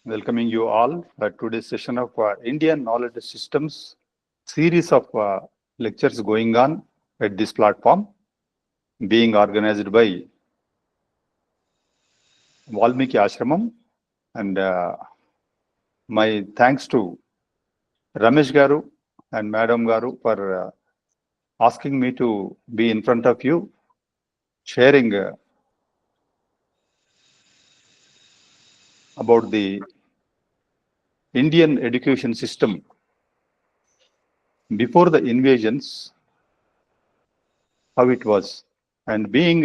welcoming you all for today's session of Indian Knowledge Systems series of lectures going on at this platform, being organized by Valmiki Ashram. And my thanks to Ramesh Garu and Madam Garu for asking me to be in front of you, sharing about the Indian education system before the invasions, how it was. And being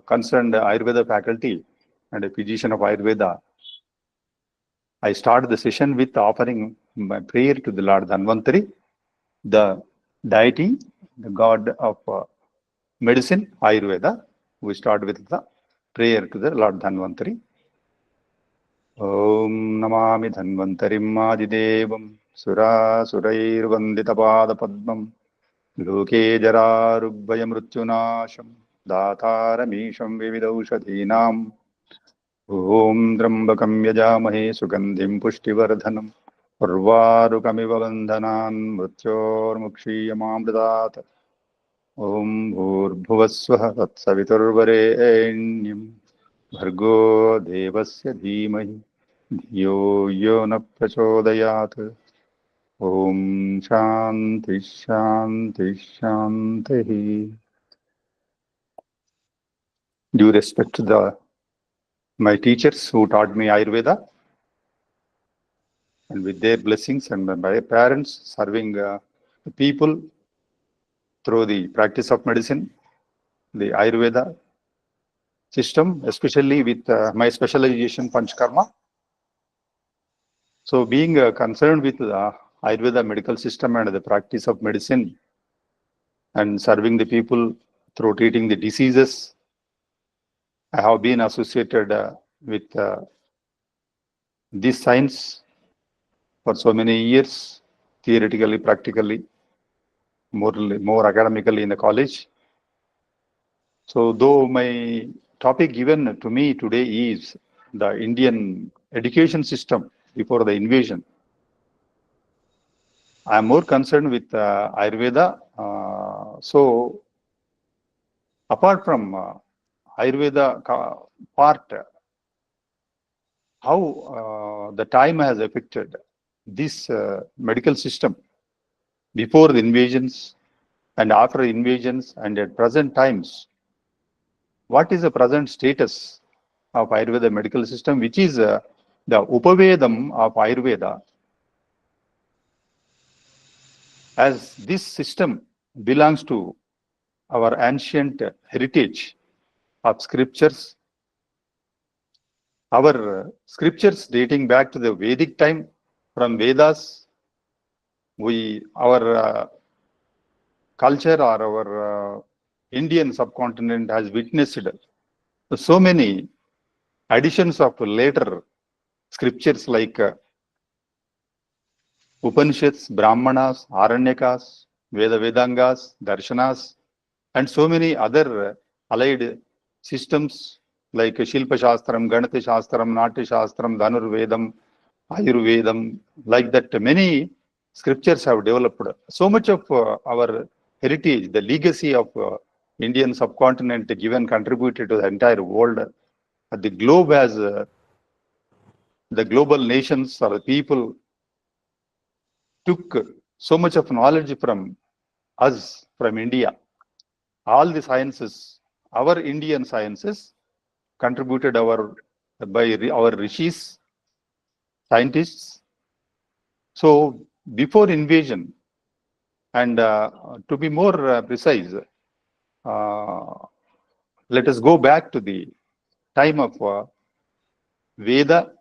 concerned Ayurveda faculty and a physician of Ayurveda, I started the session with offering my prayer to the Lord Dhanvantari, the deity, the god of medicine, Ayurveda. We start with the prayer to the Lord Dhanvantari. Om Namami Dhanvantarim Adidevam Sura Surairvandita Pada Padmam Loke Jara Rugbaya Mrutyunasham Dataramisham Vividaushadhinam Om Drambakam Yajamahe Sugandhim Pushtivardhanam Urvarukamiva Bandhanan Mrutyor Mukshiyamamridat Om Bhurbhuvasvaha Tatsaviturvarenyam Bhargo Devasya Dhimahi Dhiyo Yo Na Prachodayat Om Shanti Shanti Shanti. Due respect to my teachers who taught me Ayurveda, and with their blessings, and my parents serving the people through the practice of medicine, the Ayurveda system, especially with my specialization Panchkarma. So being concerned with the Ayurveda medical system and the practice of medicine and serving the people through treating the diseases, I have been associated with this science for so many years, theoretically, practically, more academically in the college. So though my topic given to me today is the Indian education system before the invasion, I am more concerned with Ayurveda. So apart from Ayurveda part, how the time has affected this medical system before the invasions and after invasions and at present times. What is the present status of Ayurveda medical system, which is the Upavedam of Ayurveda, as this system belongs to our ancient heritage of scriptures. Our scriptures dating back to the Vedic time, from Vedas, our culture or our Indian subcontinent has witnessed so many additions of later scriptures like Upanishads, Brahmanas, Aranyakas, Vedangas, Darshanas, and so many other allied systems like Shilpa Shastram, Ganati Shastram, Natya Shastram, Dhanurvedam, Ayurvedam, like that many scriptures have developed. So much of our heritage, the legacy of Indian subcontinent given contributed to the entire world. The globe has, the global nations or the people took so much of knowledge from us, from India. All the sciences, our Indian sciences, contributed by our rishis, scientists. So before invasion, and to be more precise, let us go back to the time of Veda,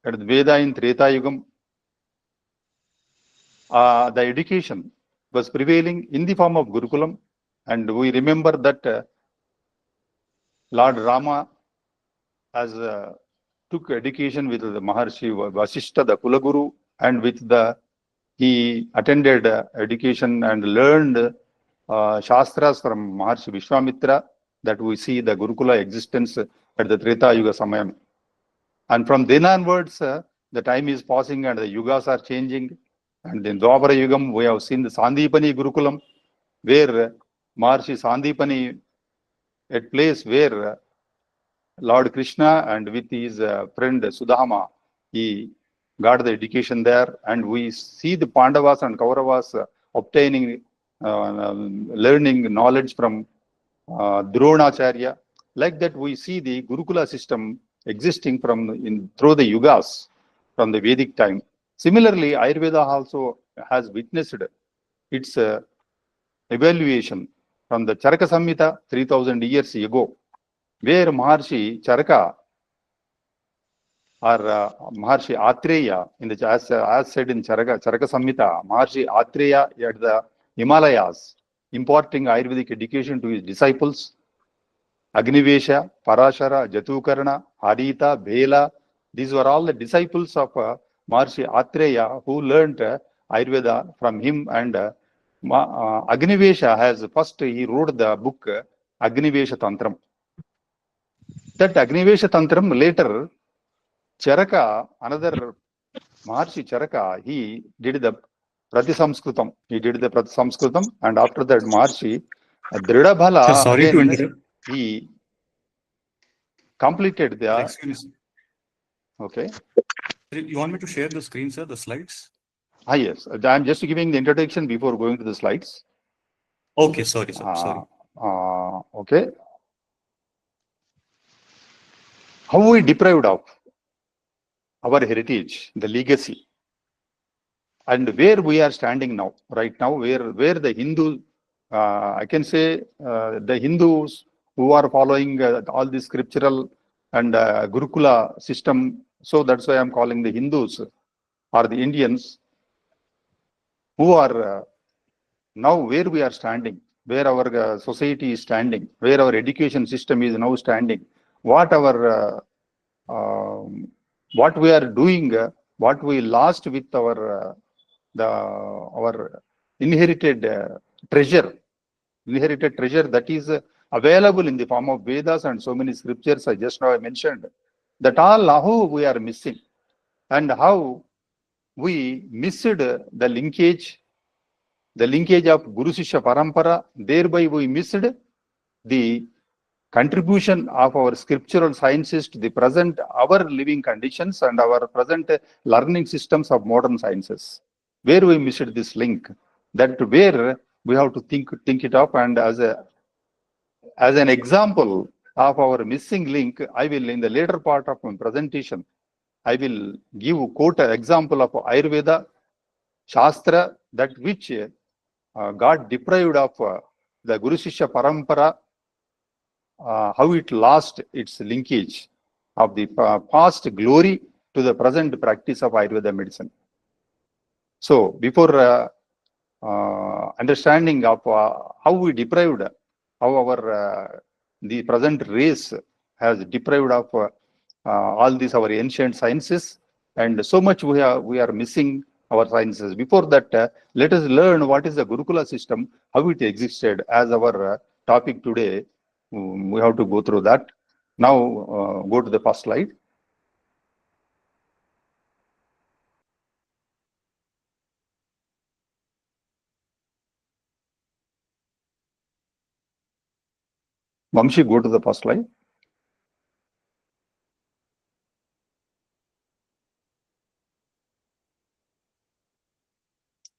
and Veda in Treta Yugam. The education was prevailing in the form of Gurukulam, and we remember that Lord Rama has took education with the Maharshi Vasishta, the Kulaguru, and with he attended education and learned Shastras from Maharshi Vishwamitra, that we see the Gurukula existence at the Treta Yuga Samayam. And from then onwards, the time is passing and the yugas are changing. And in Dwapara Yugam, we have seen the Sandipani Gurukulam, where Maharshi Sandipani, a place where Lord Krishna and with his friend Sudama, he got the education there. And we see the Pandavas and Kauravas obtaining, learning knowledge from Dronacharya. Like that, we see the Gurukula system existing through the yugas from the Vedic time. Similarly, Ayurveda also has witnessed its evaluation from the Charaka Samhita 3000 years ago, where Maharshi Charaka or Maharshi Atreya, as said in Charaka Samhita, Maharshi Atreya at the Himalayas, imparting Ayurvedic education to his disciples. Agnivesha, Parashara, Jatukarna, Harita, Bela, these were all the disciples of Maharshi Atreya who learnt Ayurveda from him. And Agnivesha he wrote the book Agnivesha Tantram. That Agnivesha Tantram later, Charaka, another Maharshi Charaka, he did the Pratisamskrutam. And after that, Maharshi Dridabhala, sorry again, to interrupt. He completed the. Excuse me. Okay. You want me to share the screen, sir, the slides? Yes. I'm just giving the introduction before going to the slides. Okay, sorry, sir. Sorry. Okay. How we deprived of our heritage, the legacy, and where we are standing now, right now, where the Hindu, I can say the Hindus who are following all the scriptural and Gurukula system. So that's why I'm calling the Hindus or the Indians who are now where we are standing, where our society is standing, where our education system is now standing, what we are doing, what we lost with our inherited treasure that is available in the form of Vedas and so many scriptures I just now mentioned, that all how we are missing and how we missed the linkage of Guru Shishya Parampara. Thereby we missed the contribution of our scriptural sciences to the present, our living conditions and our present learning systems of modern sciences. Where we missed this link, that where we have to think it up. And as an example of our missing link, I will, in the later part of my presentation, I will quote an example of Ayurveda Shastra, that which got deprived of the Guru Shishya Parampara, how it lost its linkage of the past glory to the present practice of Ayurveda medicine. So before understanding of how we deprived, how our the present race has deprived of all these our ancient sciences, and so much we are missing our sciences. Before that, let us learn what is the Gurukula system, how it existed, as our topic today. We have to go through that. Now go to the first slide. Vamshi, go to the first slide.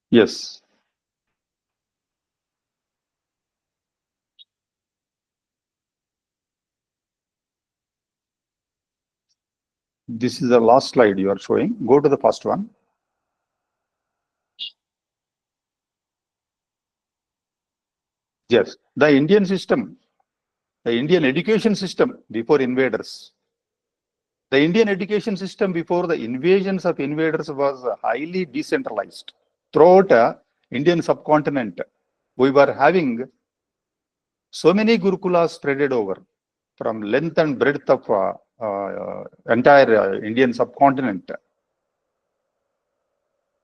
Yes. This is the last slide you are showing. Go to the first one. Yes, the Indian system, the Indian education system before invaders. The Indian education system before the invasions of invaders was highly decentralized. Throughout Indian subcontinent, we were having so many Gurukulas spreaded over from length and breadth of entire Indian subcontinent.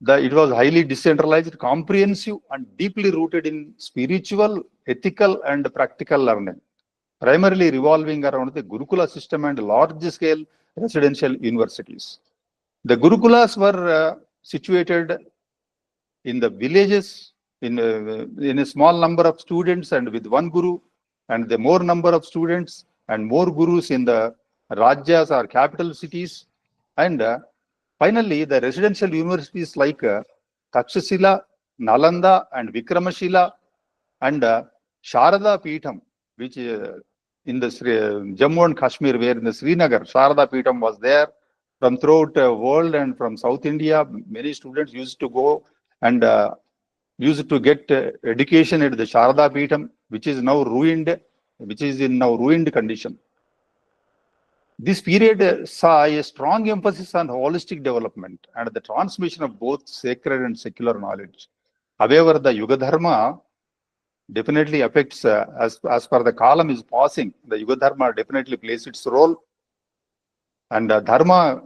It was highly decentralized, comprehensive, and deeply rooted in spiritual, ethical, and practical learning, primarily revolving around the Gurukula system and large-scale residential universities. The Gurukulas were situated in the villages in a small number of students and with one guru, and the more number of students and more gurus in the Rajyas or capital cities. And finally, the residential universities like Takshashila, Nalanda, and Vikramashila, and Sharada Peetham, which in the Jammu and Kashmir, where in the Srinagar, Sharada Peetham was there. From throughout the world and from South India, many students used to go and used to get education at the Sharada Peetham, which is now ruined, which is in now ruined condition. This period saw a strong emphasis on holistic development and the transmission of both sacred and secular knowledge. However, the Yuga Dharma definitely affects, as per the column is passing, the Yuga Dharma definitely plays its role. And Dharma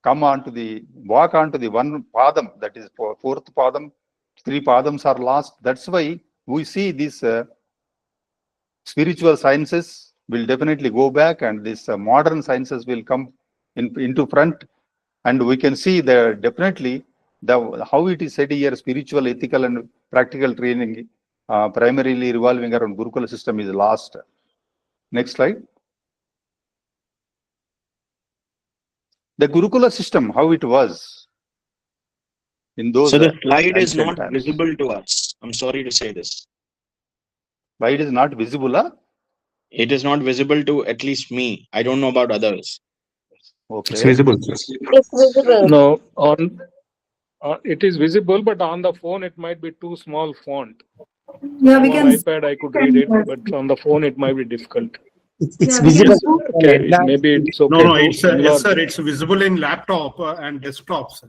walk onto the one padam, that is fourth padam, 3 padams are lost. That's why we see these spiritual sciences will definitely go back, and this modern sciences will come into front. And we can see that definitely how it is said here, spiritual, ethical, and practical training primarily revolving around Gurukula system is lost. Next slide. The Gurukula system, how it was in those So the slide is ancient not times. visible to us. I'm sorry to say this. Why it is not visible? Huh? It is not visible to at least me. I don't know about others. Okay. It's visible. It's visible. No, it is visible, but on the phone it might be too small font. Yeah, we On can. iPad I could read it, but on the phone it might be difficult. It's Yeah, we can visible. zoom. Okay, maybe it's okay. No, to it's yes, enlarge sir. it. It's visible in laptop and desktops.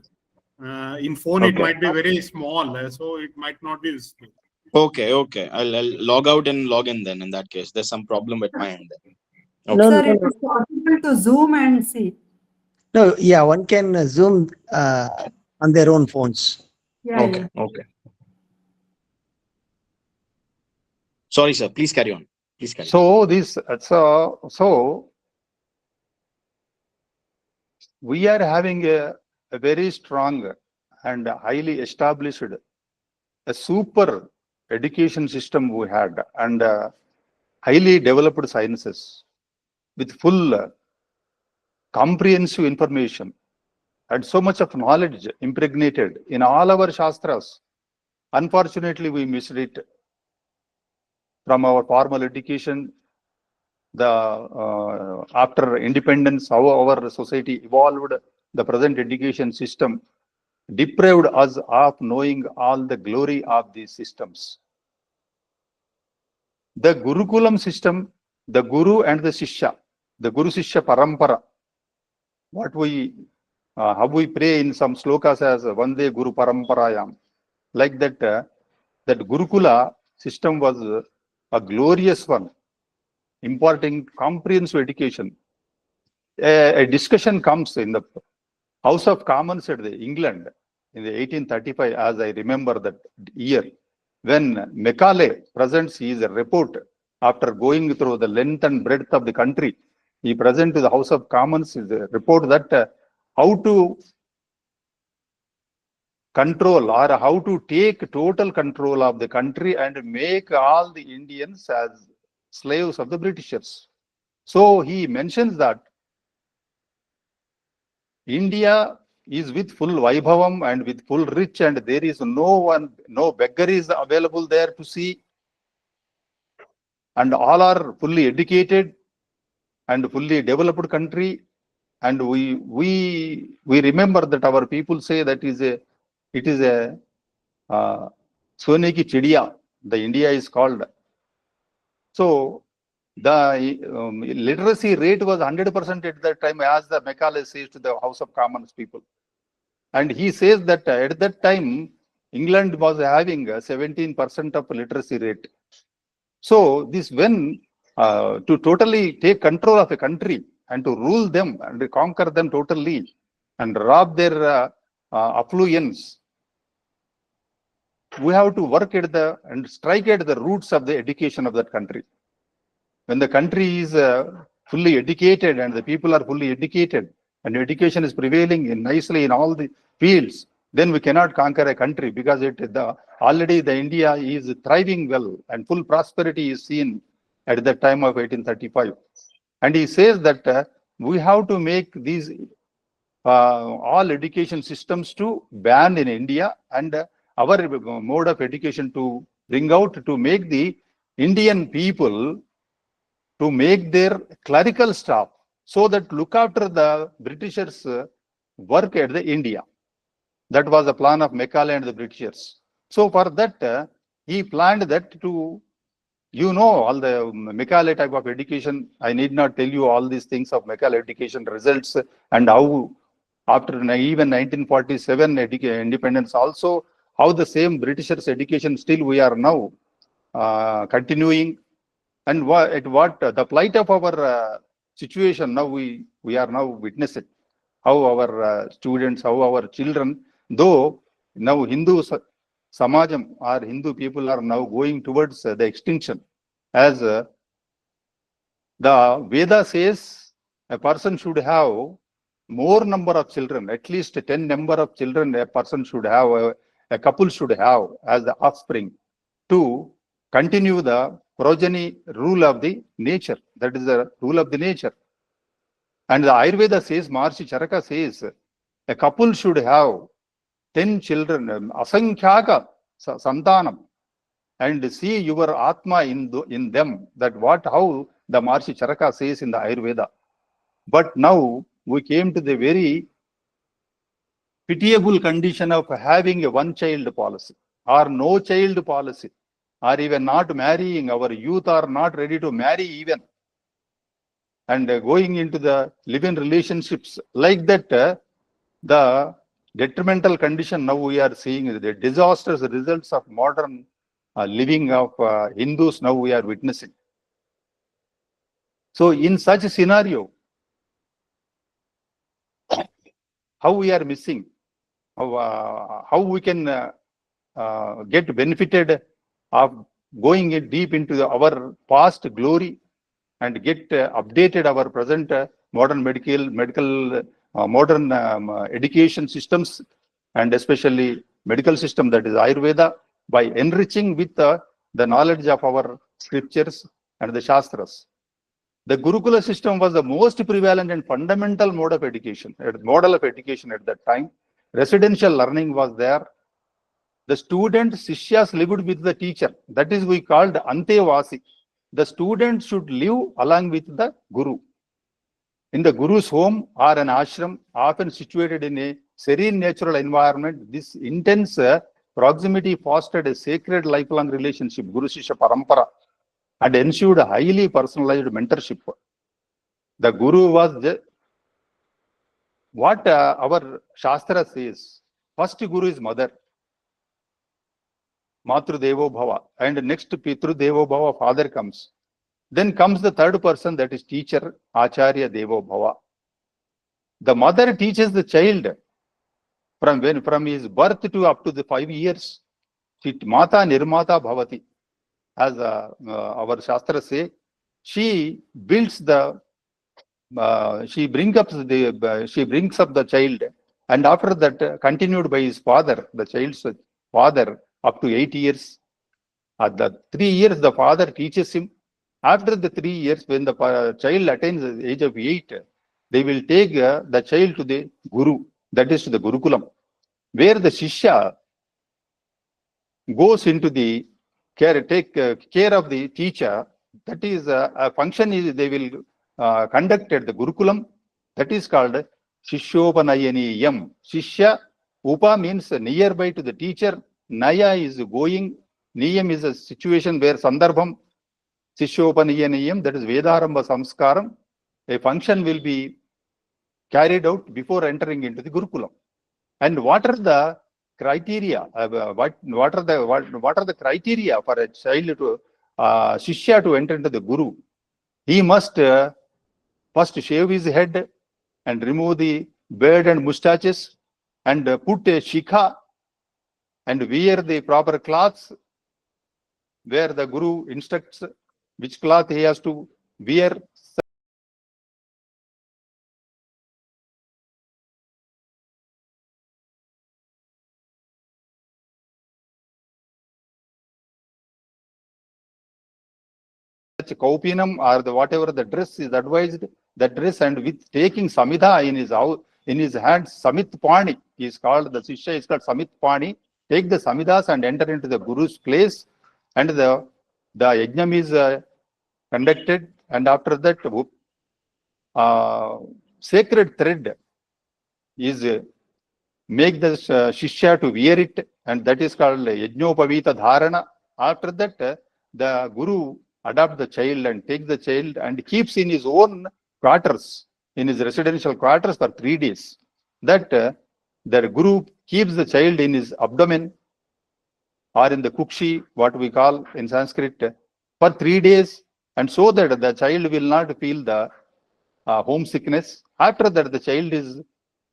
In phone, it Okay. might be very small, so it might not be visible. Okay. I'll log out and log in then. In that case, there's some problem with my end. Okay. No, Sir, no, it is possible to zoom and see. no, yeah, one can zoom on their own phones. Yeah, Okay. Okay. Sorry, sir. Please carry on. Please carry on. So this, so we are having a very strong and highly established, a super education system we had, and highly developed sciences with full comprehensive information and so much of knowledge impregnated in all our shastras. Unfortunately, we missed it from our formal education. After independence, how our society evolved, the present education system deprived us of knowing all the glory of these systems. The Gurukulam system, the Guru and the Shishya, the Guru Shishya Parampara, what we how we pray in some slokas as Vande Guru Paramparayam, like that, that Gurukula system was a glorious one, imparting comprehensive education. A discussion comes in the House of Commons at England in the 1835, as I remember that year, when Macaulay presents his report after going through the length and breadth of the country. He presents to the House of Commons his report that how to control or how to take total control of the country and make all the Indians as slaves of the Britishers. So he mentions that India is with full Vaibhavam and with full rich, and there is no beggar is available there to see, and all are fully educated and fully developed country. And we remember that our people say that it is a Sone ki chidiya, the India is called. So the literacy rate was 100% at that time, as the Macaulay says to the House of Commons people. And he says that at that time, England was having a 17% of literacy rate. So this, when to totally take control of a country and to rule them and conquer them totally and rob their affluence, we have to work at and strike at the roots of the education of that country. When the country is fully educated and the people are fully educated and education is prevailing nicely in all the fields, then we cannot conquer a country, because already the India is thriving well and full prosperity is seen at the time of 1835. And he says that we have to make these all education systems to ban in India, and our mode of education to bring out, to make the Indian people, to make their clerical staff, so that look after the Britishers' work at the India. That was the plan of Macaulay and the Britishers. So for that, he planned that to, all the Macaulay type of education. I need not tell you all these things of Macaulay education results, and how after even 1947 independence also, how the same Britishers' education still we are now continuing, and what the plight of our situation now we are now witnessing, how our students, how our children, though now Hindu Samajam or Hindu people are now going towards the extinction, as the Veda says a person should have more number of children, at least 10 number of children a person should have, a couple should have as the offspring, to continue the progeny rule of the nature. That is the rule of the nature. And the Ayurveda says, Maharshi Charaka says, a couple should have 10 children, asankhyaga santanam, and see your Atma in them. That how the Maharshi Charaka says in the Ayurveda. But now we came to the very pitiable condition of having a one-child policy or no child policy, or even not marrying. Our youth are not ready to marry even, and going into the live-in relationships like that. The detrimental condition now we are seeing, the disastrous results of modern living of Hindus now we are witnessing. So in such a scenario, how we are missing, how we can get benefited of going deep into our past glory and get updated our present modern modern education systems, and especially medical system, that is Ayurveda, by enriching with the knowledge of our scriptures and the Shastras. The Gurukula system was the most prevalent and fundamental model of education at that time. Residential learning was there. The student Sishyas lived with the teacher. That is we called Antevasi. The student should live along with the Guru. In the Guru's home or an ashram, often situated in a serene natural environment, this intense proximity fostered a sacred lifelong relationship, Guru Shishya Parampara, and ensured a highly personalized mentorship. The Guru was what our Shastra says. First Guru is mother, Matru Devo Bhava, and next Pitru Devo Bhava, father comes. Then comes the third person, that is teacher, Acharya Devo Bhava. The mother teaches the child from his birth to up to the 5 years. Mata Nirmata Bhavati, as our Shastra say, she builds the, she brings up the child, and after that continued by his father, the child's father, up to 8 years. At the 3 years, the father teaches him. After the 3 years, when the child attains the age of 8, they will take the child to the Guru, that is to the Gurukulam, where the Shishya goes into the take care of the teacher. That is a function is they will conduct at the Gurukulam. That is called Shishyopanayaniam. Shishya, Upa means nearby to the teacher. Naya is going. Niyam is a situation where Sandarbham. Shishyopanayaniam, that is Vedaramba Samskaram. A function will be carried out before entering into the Gurukulam. And what are the criteria? What are the criteria for a child to Shishya to enter into the Guru? He must first shave his head and remove the beard and mustaches, and put a shikha and wear the proper clothes, where the Guru instructs which cloth he has to wear. kaupinam or the whatever the dress is advised, that dress, and with taking samidha in his hand, Samit Pani is called, the Shishya is called Samit Pani, take the samidhas and enter into the Guru's place, and the yajnam is conducted, and after that sacred thread is make the Shishya to wear it, and that is called Yajnopavita Dharana. After that, the Guru adopt the child and take the child and keeps in his own quarters, in his residential quarters for 3 days. That the Guru keeps the child in his abdomen or in the kukshi, what we call in Sanskrit, for 3 days, and so that the child will not feel the homesickness. After that, the child is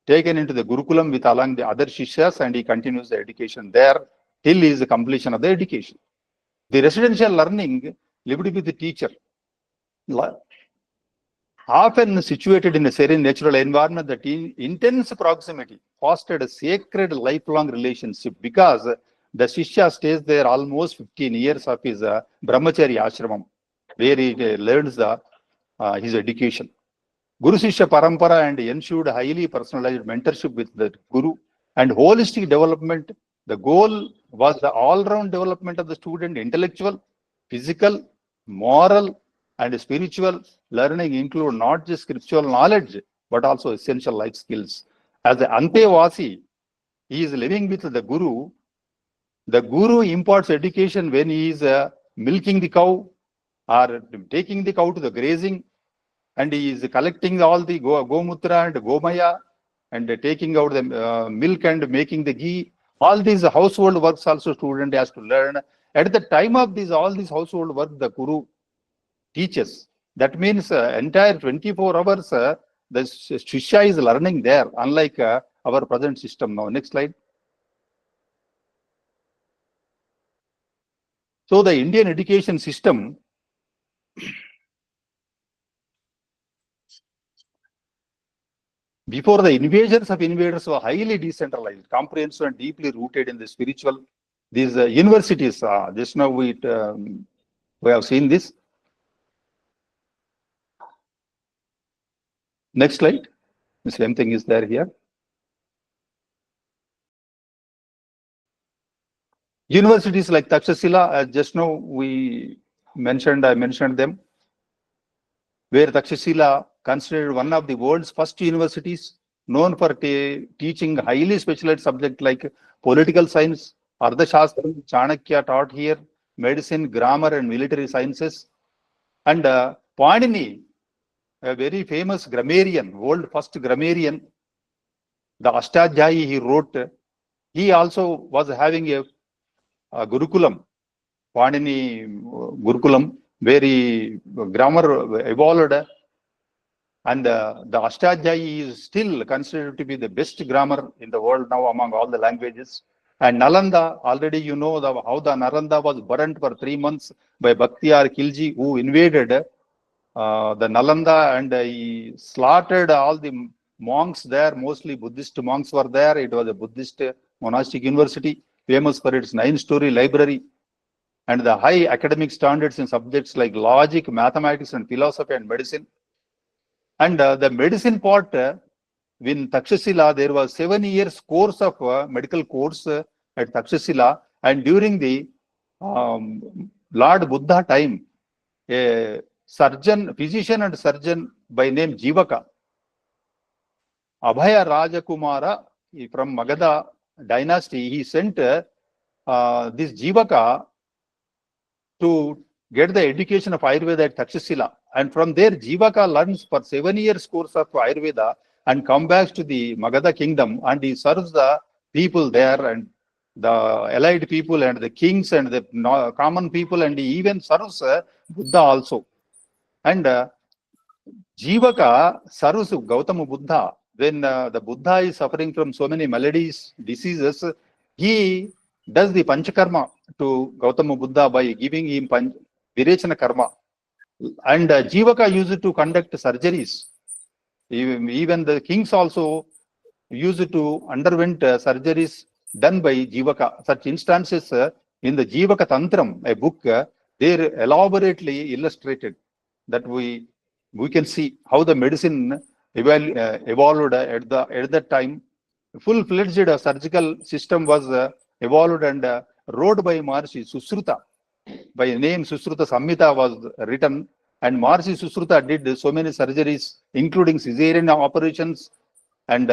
taken into the Gurukulam with along the other Shishyas, and he continues the education there till his completion of the education. The residential learning lived with the teacher, often situated in a serene natural environment, that intense proximity fostered a sacred lifelong relationship, because the Shishya stays there almost 15 years of his Brahmachari Ashramam, where he learns his education. Guru Shishya Parampara and ensured highly personalized mentorship with the Guru and holistic development. The goal was the all-round development of the student, intellectual, physical, moral, and spiritual. Learning include not just scriptural knowledge, but also essential life skills. As the Antevasi, he is living with the Guru. The Guru imparts education when he is milking the cow or taking the cow to the grazing, and he is collecting all the Gomutra and Gomaya and taking out the milk and making the ghee. All these household works also student has to learn. At the time of all these household work, the Guru teaches. That means entire 24 hours, the Shishya is learning there, unlike our present system now. Next slide. So the Indian education system before the invaders were highly decentralized, comprehensive, and deeply rooted in the spiritual. These universities, just now we have seen this. Next slide. The same thing is there here. Universities like Takshashila, just now I mentioned them, where Takshashila considered one of the world's first universities, known for teaching highly specialized subjects like political science, Ardhashastra, Chanakya taught here, medicine, grammar, and military sciences. And Panini, a very famous grammarian, world first grammarian, the Ashtadhyayi he wrote, he also was having a Gurukulam, Panini Gurukulam, where grammar evolved. And the Ashtadhyayi is still considered to be the best grammar in the world now among all the languages. And Nalanda, already you know how the Nalanda was burnt for 3 months by Bhaktiar Khilji, who invaded the Nalanda, and he slaughtered all the monks there. Mostly Buddhist monks were there. It was a Buddhist monastic university, famous for its 9-story library and the high academic standards in subjects like logic, mathematics, and philosophy and medicine. And the medicine part, in Takshashila, there was 7 years course of medical course at Takshashila. And during the Lord Buddha time, a physician and surgeon by name Jivaka, Abhaya Rajakumara from Magadha dynasty, he sent this Jivaka to get the education of Ayurveda at Takshashila. And from there, Jivaka learns for 7 years course of Ayurveda and comes back to the Magadha kingdom, and he serves the people there and the allied people and the kings and the common people, and he even serves Buddha also. And Jivaka serves Gautama Buddha. When the Buddha is suffering from so many maladies, diseases, he does the Panchakarma to Gautama Buddha by giving him Virechana Karma. And Jivaka used to conduct surgeries. Even the kings also used to underwent surgeries done by Jivaka. Such instances in the Jivaka Tantram, a book, They're elaborately illustrated that we can see how the medicine evolved at that time. Full-fledged surgical system was evolved and wrote by Maharishi Susruta. By name Susruta Samhita was written, and Maharishi Susruta did so many surgeries, including cesarean operations and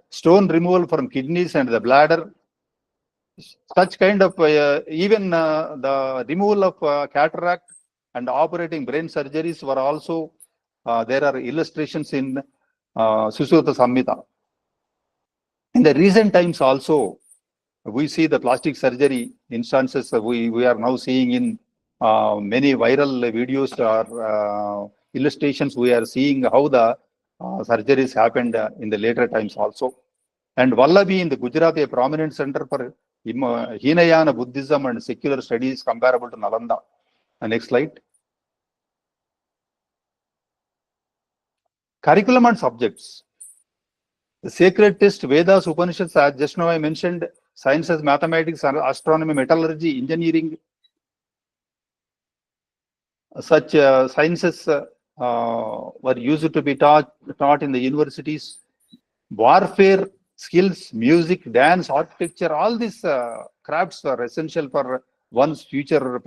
stone removal from kidneys and the bladder. Such kind of even the removal of cataract and operating brain surgeries were also there are illustrations in Susruta Samhita. In the recent times also, we see the plastic surgery instances we are now seeing in many viral videos or illustrations. We are seeing how the surgeries happened in the later times also. And Vallabi in the Gujarat, a prominent center for Hinayana Buddhism and secular studies comparable to Nalanda. Next slide. Curriculum and subjects. The sacred text, Vedas, Upanishads, as just now I mentioned, sciences, mathematics, astronomy, metallurgy, engineering, such sciences were used to be taught in the universities. Warfare skills, music, dance, architecture, all these crafts are essential for one's future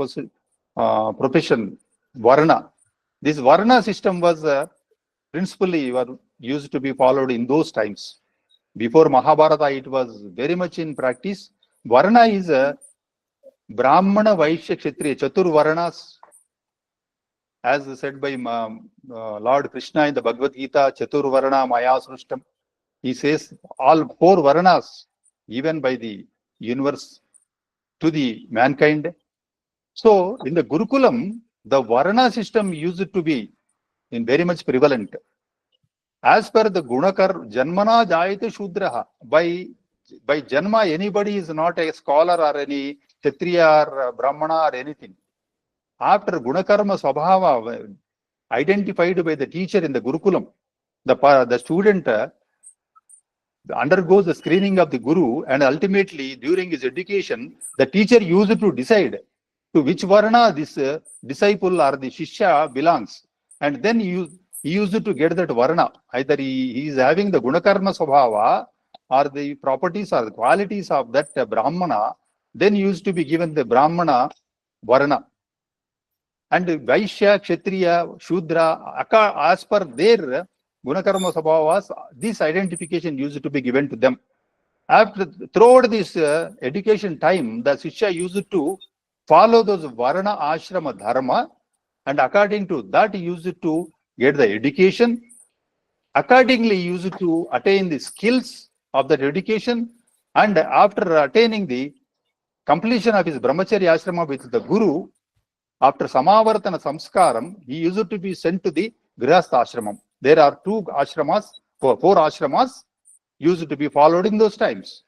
profession. Varna. This Varna system was principally used to be followed in those times. Before Mahabharata, it was very much in practice. Varna is a Brahmana, Vaishya, Kshatriya, Chatur Varnas, as said by Lord Krishna in the Bhagavad Gita, Chatur Varna Maya Srishtam. He says all 4 Varnas, even by the universe, to the mankind. So in the Gurukulam, the Varna system used to be in very much prevalent. As per the Gunakar, Janmana Jayate Shudraha, by Janma, anybody is not a scholar or any Kshatriya or Brahmana or anything. After Gunakarma Swabhava, identified by the teacher in the Gurukulam, the student undergoes the screening of the Guru, and ultimately during his education, the teacher used to decide to which Varna this disciple or the Shishya belongs. And then he used to get that Varna. Either he is having the Gunakarma Swabhava or the properties or the qualities of that Brahmana, then used to be given the Brahmana Varna. And Vaishya, Kshatriya, Shudra, as per their Gunakarma Swabhavas, this identification used to be given to them. Throughout this education time, the Shishya used to follow those Varna Ashrama Dharma, and according to that, he used to get the education. Accordingly, he used to attain the skills of that education, and after attaining the completion of his Brahmacharya Ashrama with the Guru, after Samavartana Samskaram, he used to be sent to the Grihastha Ashramam. There are 4 ashramas used to be followed in those times.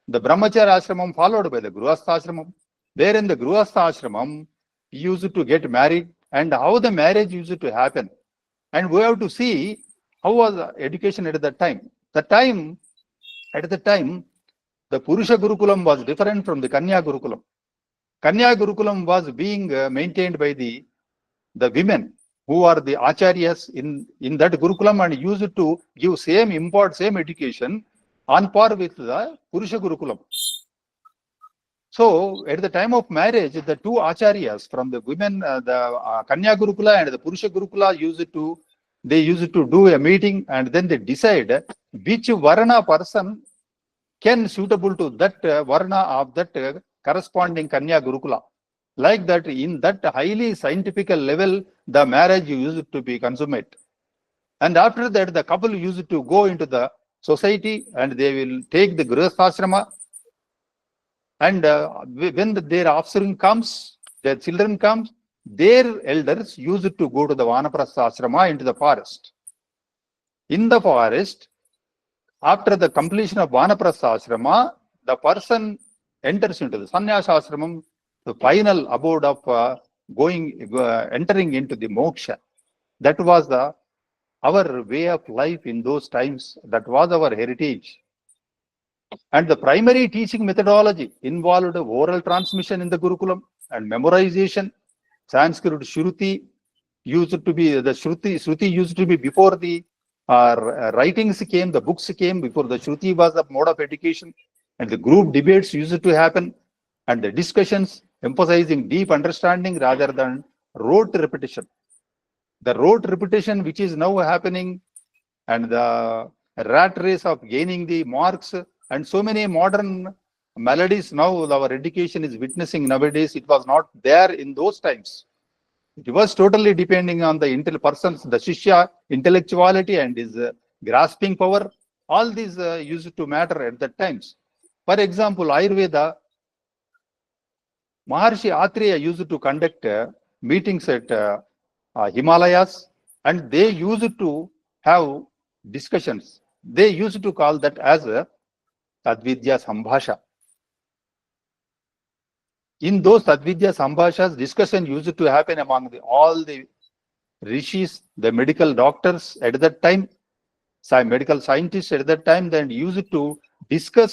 The Brahmacharya Ashramam followed by the Grihastha Ashramam. There in the Grihastha Ashramam, he used to get married, and how the marriage used to happen. And we have to see how was education at that time. At the time, the Purusha Gurukulam was different from the Kanya Gurukulam. Kanya Gurukulam was being maintained by the women who are the acharyas in that Gurukulam, and used to give same education on par with the Purusha Gurukulam. So at the time of marriage, the 2 acharyas from the women, the Kanya Gurukula and the Purusha Gurukula used to do a meeting, and then they decide which Varna person can suitable to that Varna of that corresponding Kanya Gurukula. Like that, in that highly scientific level, the marriage used to be consummate. And after that, the couple used to go into the society, and they will take the Grihastha. And when their offspring comes, their children comes, their elders used to go to the Vanaprastha Ashrama into the forest. In the forest, after the completion of Vanaprastha Ashrama, the person enters into the Sannyasa Ashramam, the final abode of entering into the moksha. That was our way of life in those times. That was our heritage. And the primary teaching methodology involved oral transmission in the Gurukulam and memorization, Sanskrit Shruti used to be, the Shruti used to be before the writings came, the books came, before the Shruti was the mode of education, and the group debates used to happen, and the discussions emphasizing deep understanding rather than rote repetition. The rote repetition which is now happening, and the rat race of gaining the marks, and so many modern melodies now our education is witnessing nowadays, it was not there in those times. It was totally depending on the person's, the Shishya intellectuality and his grasping power. All these used to matter at that times. For example, Ayurveda, Maharshi Atreya used to conduct meetings at Himalayas, and they used to have discussions. They used to call that as Tadvidya Sambhasha. In those Tadvidya Sambhashas, discussion used to happen among all the rishis, the medical doctors at that time, medical scientists at that time, then used to discuss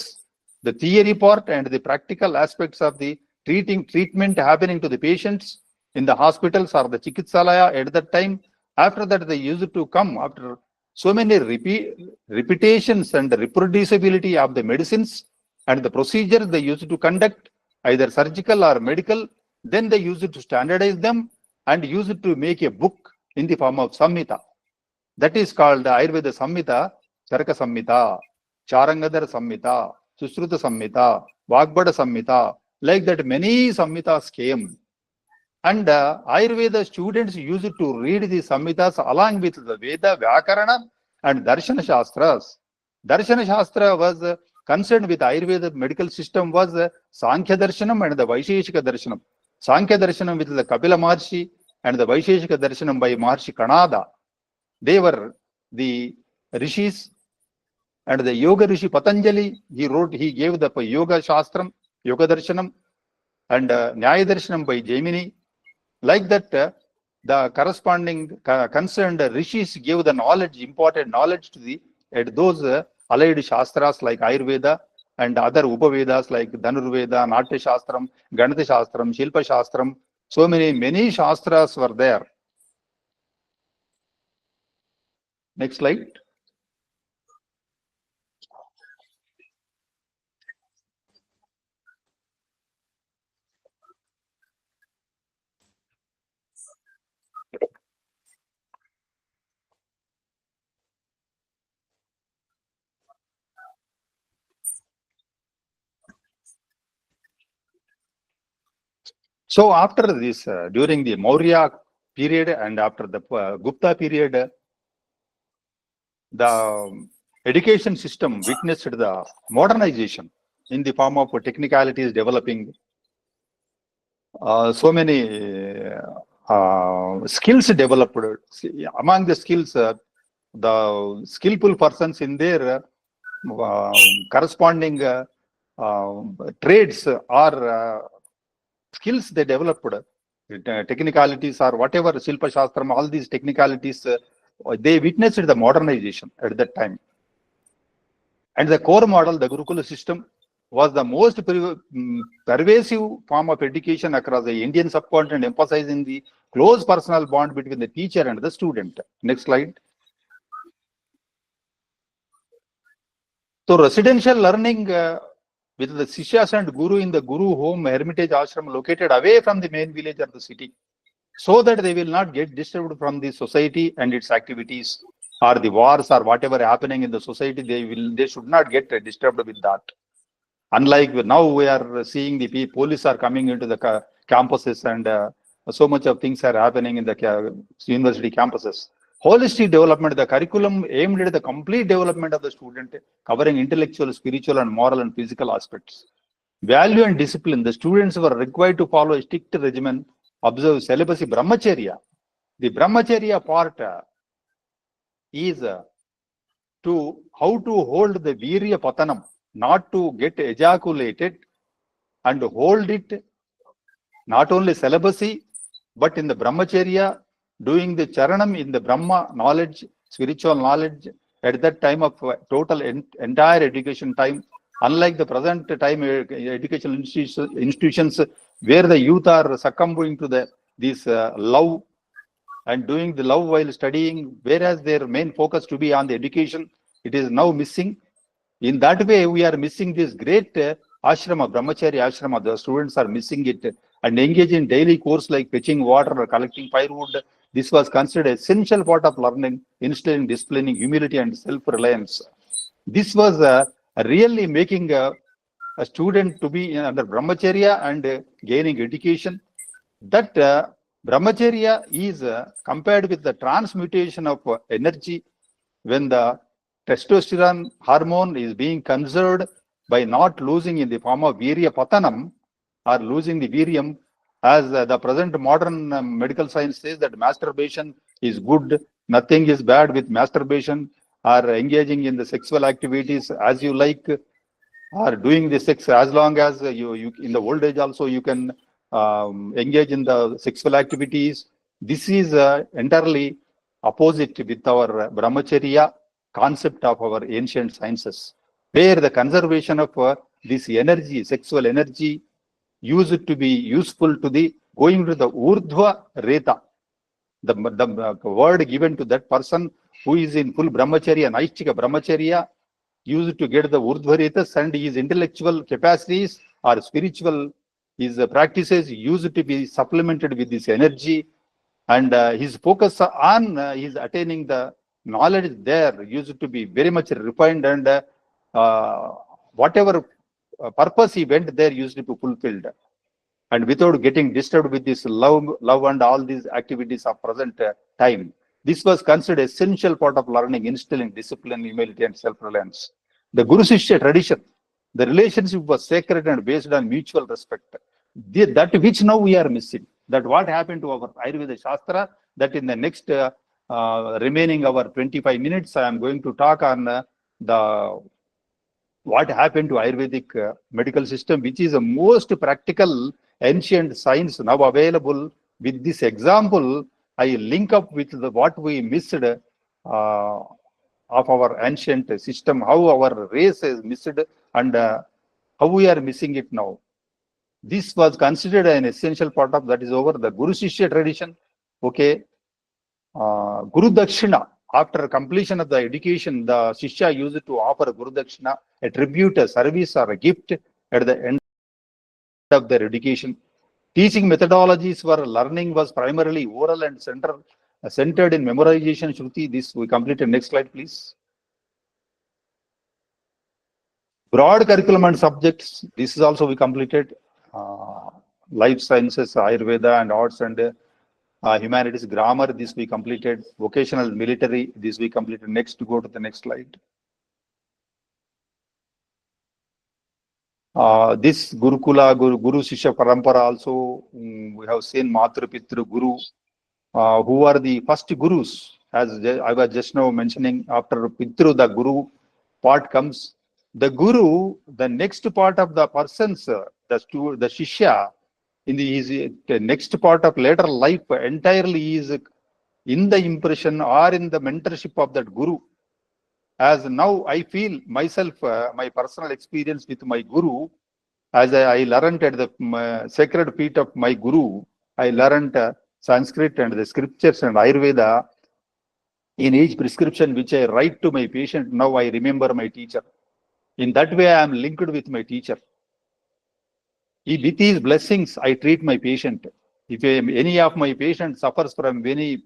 the theory part and the practical aspects of the treatment happening to the patients in the hospitals or the Chikitsalaya at that time. After that, they used to come after so many repetitions and the reproducibility of the medicines and the procedures they used to conduct, either surgical or medical. Then they used to standardize them and use it to make a book in the form of Samhita. That is called Ayurveda Samhita, Charaka Samhita, Charangadhara Samhita, Susruta Samhita, Vagbada Samhita. Like that, many Samhitas came. And Ayurveda students used to read the Samhitas along with the Veda, Vyakarana and Darshana Shastras. Darshana Shastra was concerned with Ayurveda medical system was Sankhya Darshanam and the Vaisheshika Darshanam. Sankhya Darshanam with the Kapila Maharshi and the Vaisheshika Darshanam by Maharshi Kanada. They were the rishis, and the Yoga Rishi Patanjali, he gave the Yoga Shastram, Yoga Darshanam, and Nyaya Darshanam by Jaimini. Like that, the corresponding concerned rishis gave the knowledge, important knowledge to the those allied shastras like Ayurveda and other Upavedas like Dhanurveda, Natya Shastram, Ganata Shastram, Shilpa Shastram. So many shastras were there. Next slide. So after this, during the Maurya period and after the Gupta period, the education system witnessed the modernization in the form of technicalities developing. So many skills developed. Among the skills, the skillful persons in their corresponding trades or skills they developed, technicalities or whatever, Shilpa Shastram, all these technicalities, they witnessed the modernization at that time. And the core model, the Gurukula system, was the most pervasive form of education across the Indian subcontinent, emphasizing the close personal bond between the teacher and the student. Next slide. So residential learning with the Sishyas and Guru in the Guru home hermitage ashram located away from the main village or the city, so that they will not get disturbed from the society and its activities, or the wars or whatever happening in the society, they should not get disturbed with that. Unlike now, we are seeing the police are coming into the campuses, and so much of things are happening in the university campuses. Holistic development, the curriculum aimed at the complete development of the student, covering intellectual, spiritual, and moral and physical aspects. Value and discipline, the students were required to follow a strict regimen, observe celibacy, brahmacharya. The brahmacharya part is to how to hold the virya patanam, not to get ejaculated, and hold it, not only celibacy, but in the brahmacharya, doing the charanam in the Brahma knowledge, spiritual knowledge, at that time of total entire education time. Unlike the present time educational institutions where the youth are succumbing to the this love and doing the love while studying, whereas their main focus to be on the education, it is now missing. In that way, we are missing this great ashrama, brahmacharya ashrama. The students are missing it and engage in daily course like fetching water or collecting firewood. This was considered essential part of learning, instilling discipline, humility, and self-reliance. This was really making a student to be under brahmacharya and gaining education. That brahmacharya is compared with the transmutation of energy when the testosterone hormone is being conserved by not losing in the form of virya patanam or losing the virium, as the present modern medical science says that masturbation is good, nothing is bad with masturbation, or engaging in the sexual activities as you like, or doing the sex as long as you in the old age also you can engage in the sexual activities. This is entirely opposite with our brahmacharya concept of our ancient sciences, where the conservation of this energy, sexual energy, used to be useful to the going to the urdhva reta, the word given to that person who is in full brahmacharya, naishtika brahmacharya, used to get the urdhvaretas, and his intellectual capacities or spiritual his practices used to be supplemented with this energy, and his focus on his attaining the knowledge there used to be very much refined, and whatever purpose he went there used to be fulfilled, and without getting disturbed with this love and all these activities of present time. This was considered essential part of learning, instilling discipline, humility, and self-reliance. The Guru Shishya tradition, the relationship was sacred and based on mutual respect. That which now we are missing. That what happened to our Ayurveda Shastra, that in the next remaining our 25 minutes, I am going to talk on the what happened to Ayurvedic medical system, which is the most practical ancient science now available. With this example, I link up with what we missed of our ancient system, how our race is missed, and how we are missing it now. This was considered an essential part of that is over the Guru Shishya tradition. Okay, Guru Dakshina. After completion of the education, the Shishya used to offer Guru Dakshina, a tribute, a service, or a gift at the end of their education. Teaching methodologies for learning was primarily oral and centered in memorization. Shruti, this we completed. Next slide, please. Broad curriculum and subjects. This is also we completed. Life sciences, Ayurveda, and arts and humanities, grammar. This we completed. Vocational, military. This we completed. Next, to go to the next slide. This Gurukula, Guru Shishya Parampara also, we have seen Matru Pitru Guru, who are the first Gurus, as I was just now mentioning. After Pitru, the Guru part comes. The Guru, the next part of the person's, the Shishya, in the next part of later life entirely is in the impression or in the mentorship of that Guru. As now I feel myself, my personal experience with my Guru, as I learned at the sacred feet of my Guru, I learned Sanskrit and the scriptures and Ayurveda. In each prescription which I write to my patient, now I remember my teacher. In that way, I am linked with my teacher. With these blessings, I treat my patient. If any of my patients suffers from any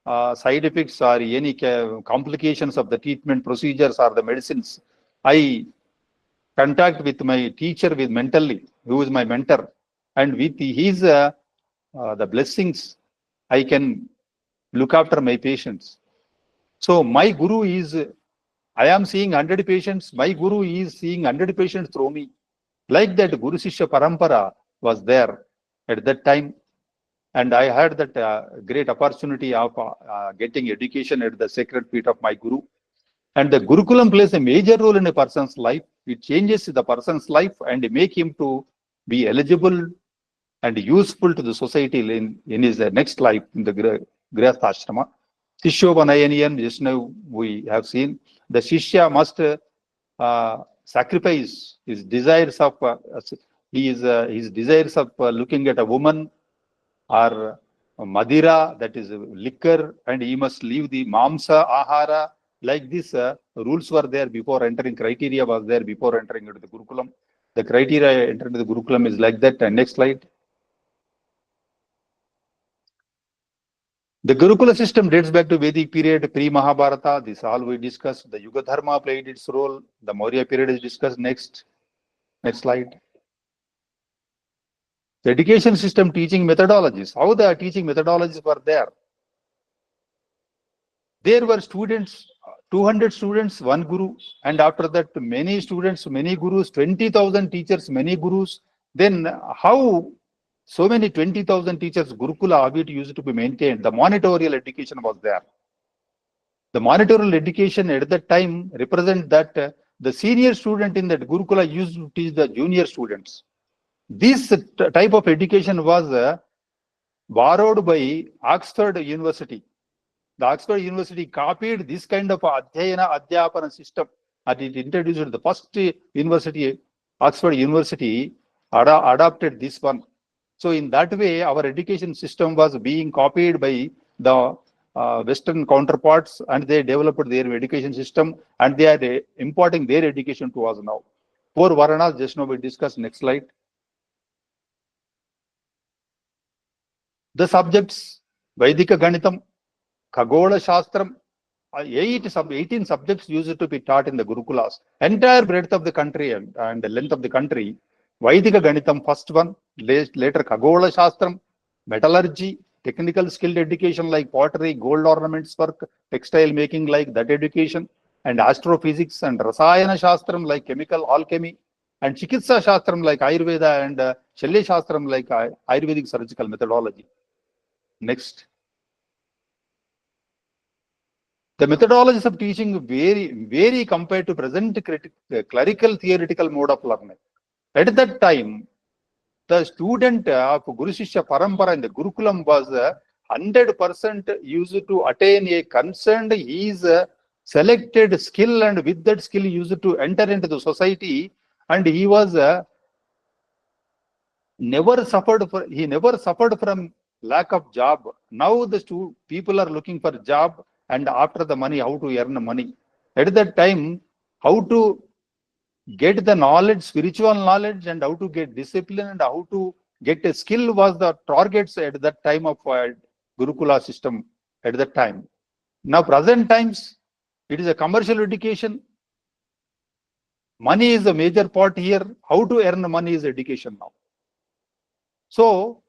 side effects or any complications of the treatment procedures or the medicines, I contact with my teacher with mentally, who is my mentor, and with his the blessings, I can look after my patients. So my Guru is, I am seeing 100 patients, my Guru is seeing 100 patients through me. Like that, Guru Shishya Parampara was there at that time. And I had that great opportunity of getting education at the sacred feet of my Guru. And the Gurukulam plays a major role in a person's life. It changes the person's life and make him to be eligible and useful to the society in his next life in the Grihastha Ashrama. Shishyopanayaniyan, just now we have seen, the Shishya must sacrifice his desires of his desires of looking at a woman or Madira, that is liquor, and he must leave the mamsa, ahara. Like this, rules were there before entering, criteria was there before entering into the Gurukulam. The criteria entered into the Gurukulam is like that. Next slide. The Gurukula system dates back to Vedic period, pre-Mahabharata. This all we discussed. The Yuga Dharma played its role. The Maurya period is discussed next. Next slide. The education system teaching methodologies. How the teaching methodologies were there? There were students, 200 students, one guru, and after that many students, many gurus, 20,000 teachers, many gurus. Then how so many 20,000 teachers, Gurukula habit used to be maintained? The monitorial education was there. The monitorial education at that time represent that the senior student in that Gurukula used to teach the junior students. This type of education was borrowed by Oxford University. The Oxford University copied this kind of Adhyayana Adhyapana system, and it introduced the first university, Oxford University, adopted this one. So in that way, our education system was being copied by the Western counterparts, and they developed their education system, and they are importing their education to us now. 4 Varanas, just now we discussed. Next slide. The subjects, Vaidika Ganitam, Khagola Shastram, 18 subjects used to be taught in the Gurukulas. Entire breadth of the country and the length of the country. Vaidika Ganitam, first one. Later Khagola Shastram, metallurgy, technical skilled education like pottery, gold ornaments work, textile making like that education, and astrophysics and Rasayana Shastram like chemical alchemy, and Chikitsa Shastram like Ayurveda, and Shalya Shastram like Ayurvedic surgical methodology. Next. The methodologies of teaching vary compared to present clerical theoretical mode of learning. At that time, the student of Guru Shishya Parampara in the Gurukulam was 100% used to attain a concerned, his selected skill, and with that skill used to enter into the society, and he was never suffered from lack of job. Now the people are looking for job, and after the money, how to earn money. At that time, how to get the knowledge, spiritual knowledge, and how to get discipline, and how to get a skill was the targets at that time of Gurukula system at that time. Now present times, it is a commercial education. Money is a major part here. How to earn money is education now. So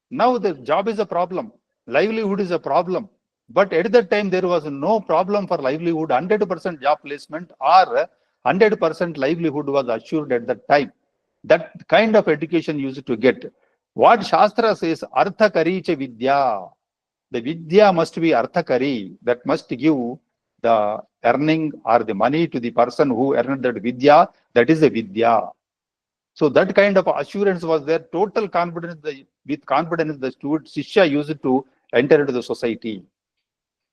now the job is a problem, livelihood is a problem. But at that time, there was no problem for livelihood. 100% job placement or 100% livelihood was assured at that time. That kind of education used to get. What Shastra says, Arthakari cha Vidya. The Vidya must be Arthakari. That must give the earning or the money to the person who earned that Vidya. That is a Vidya. So that kind of assurance was there. Total confidence, with confidence, the student Shishya used to enter into the society.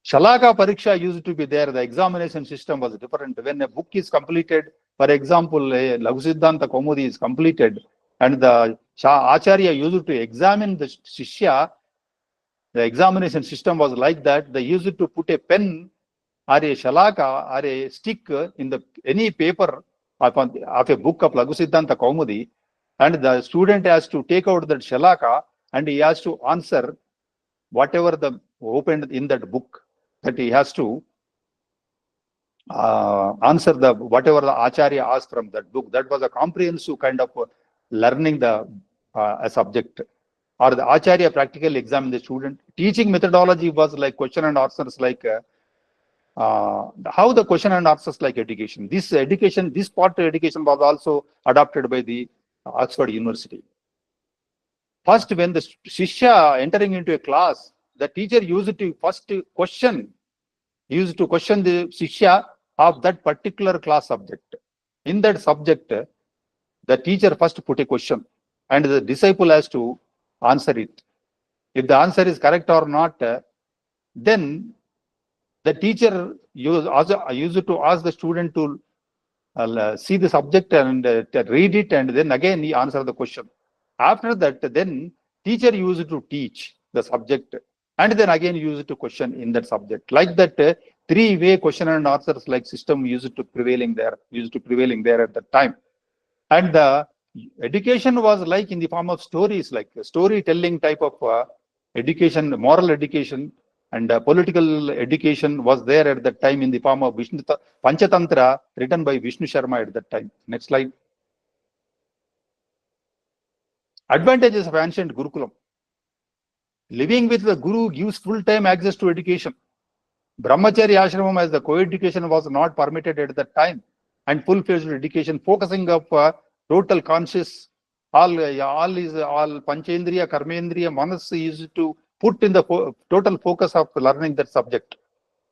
Shalaka Pariksha used to be there. The examination system was different. When a book is completed, for example, a Laghusiddhanta Kaumudi is completed, and the Acharya used to examine the Shishya, the examination system was like that. They used to put a pen or a Shalaka or a stick in the any paper of a book of Laghusiddhanta Kaumudi, and the student has to take out that Shalaka and he has to answer whatever the opened in that book. That he has to answer whatever the Acharya asked from that book. That was a comprehensive kind of learning a subject. Or the Acharya practically examined the student. Teaching methodology was like question and answers, like how the question and answers like education. This part of education was also adopted by the Oxford University. First, when the Shishya entering into a class, the teacher used to first question. He used to question the Shishya of that particular class subject. In that subject, the teacher first put a question, and the disciple has to answer it. If the answer is correct or not, then the teacher used to ask the student to see the subject and read it, and then again he answered the question. After that, then teacher used to teach. the subject, and then again use it to question in that subject. Like that, three-way question and answers like system used to prevailing there at that time. And the education was like in the form of stories, like storytelling type of education, moral education, and political education was there at that time in the form of Panchatantra, written by Vishnu Sharma at that time. Next slide. Advantages of ancient Gurukulam. Living with the Guru gives full-time access to education. Brahmacharya ashramam as the co-education was not permitted at that time, and full-fledged education focusing of total conscious, all panchendriya, karmendriya, manas is to put in the total focus of learning that subject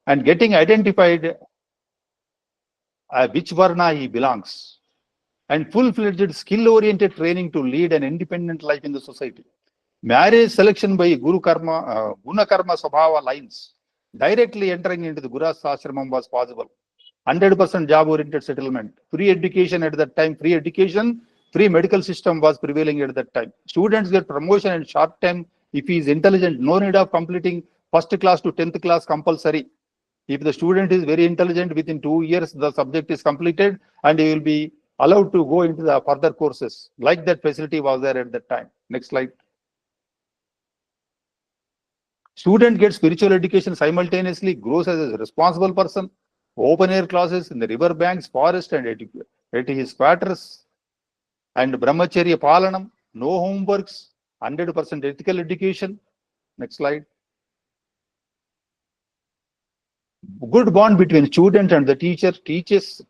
and getting identified which varna he belongs, and full-fledged skill-oriented training to lead an independent life in the society. Marriage selection by Guru Karma, Guna Karma Sabhava lines, directly entering into the Guras Ashramam was possible. 100% job-oriented settlement, free education at that time, free education, free medical system was prevailing at that time. Students get promotion in short time if he is intelligent, no need of completing first class to 10th class compulsory. If the student is very intelligent, within 2 years, the subject is completed and he will be allowed to go into the further courses. Like that facility was there at that time. Next slide. Student gets spiritual education simultaneously, grows as a responsible person, open air classes in the river banks, forest, and at his quarters, and brahmacharya palanam, no homeworks, 100% ethical education. Next slide. Good bond between student and the teacher, teachers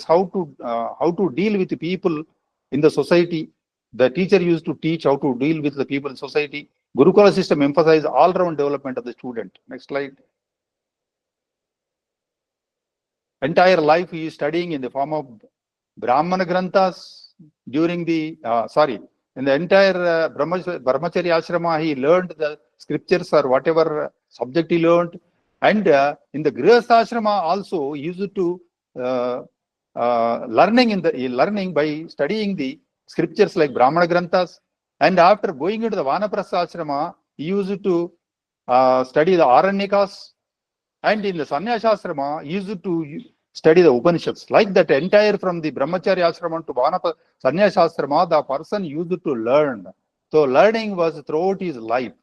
how to deal with the people in the society. The teacher used to teach how to deal with the people in society. Gurukula system emphasizes all-round development of the student. Next slide. Entire life he is studying in the form of Brahmana Granthas during the, in the entire Brahmacharya Ashrama, he learned the scriptures or whatever subject he learned. And in the Grihastha Ashrama also he used to learning by studying the scriptures like Brahmana Granthas. And after going into the Vanaprastha Ashrama, he used to study the Aranyakas. And in the Sannyasa Ashrama, he used to study the Upanishads. Like that entire from the Brahmacharya Ashrama to Sannyasa Ashrama, the person used to learn. So learning was throughout his life.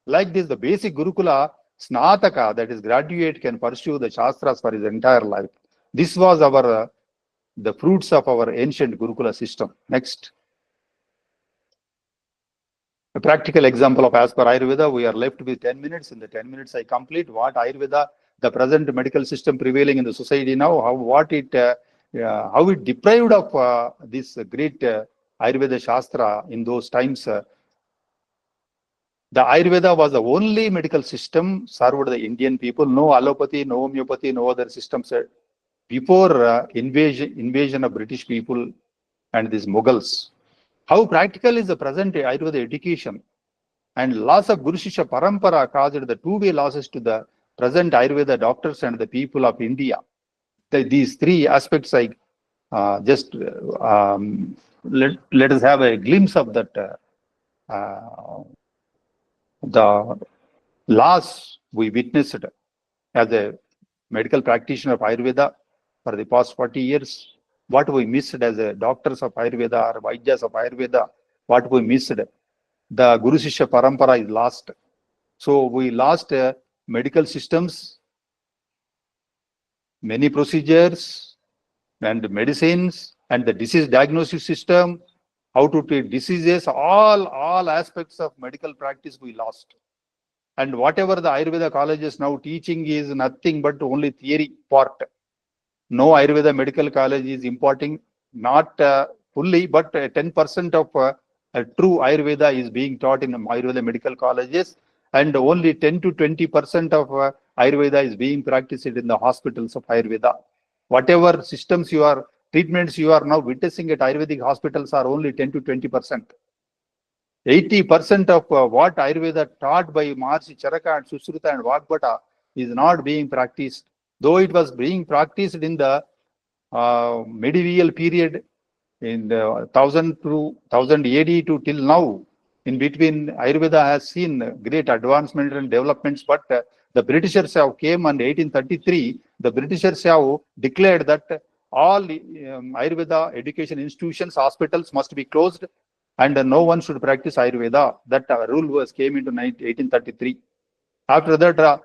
Like this, the basic Gurukula, Snataka, that is graduate, can pursue the Shastras for his entire life. This was our the fruits of our ancient Gurukula system. Next. A practical example of as per Ayurveda, we are left with 10 minutes. In the 10 minutes, I complete what Ayurveda, the present medical system prevailing in the society now, how it deprived of this great Ayurveda Shastra in those times. The Ayurveda was the only medical system served the Indian people. No allopathy, no homeopathy, no other systems. Before invasion of British people and these Mughals. How practical is the present Ayurveda education? And loss of Guru Shishya Parampara caused the two-way losses to the present Ayurveda doctors and the people of India. These three aspects, let us have a glimpse of that. The loss we witnessed as a medical practitioner of Ayurveda for the past 40 years. What we missed as a doctors of Ayurveda or Vaidyas of Ayurveda, what we missed. The Guru Shishya Parampara is lost. So we lost medical systems, many procedures and medicines, and the disease diagnosis system, how to treat diseases, all aspects of medical practice we lost. And whatever the Ayurveda colleges now teaching is nothing but only theory part. No Ayurveda medical college is imparting, not fully, but 10% of true Ayurveda is being taught in Ayurveda medical colleges, and only 10 to 20% of Ayurveda is being practiced in the hospitals of Ayurveda. Whatever systems treatments you are now witnessing at Ayurvedic hospitals are only 10 to 20%. 80% of what Ayurveda taught by Maharshi Charaka and Sushruta and Vagbhata is not being practiced. Though it was being practiced in the medieval period, in the 1000 AD to till now, In between, Ayurveda has seen great advancement and developments, but the Britishers have came on 1833. The Britishers have declared that all Ayurveda education institutions, hospitals must be closed, and no one should practice Ayurveda. That rule was came into 1833. After that,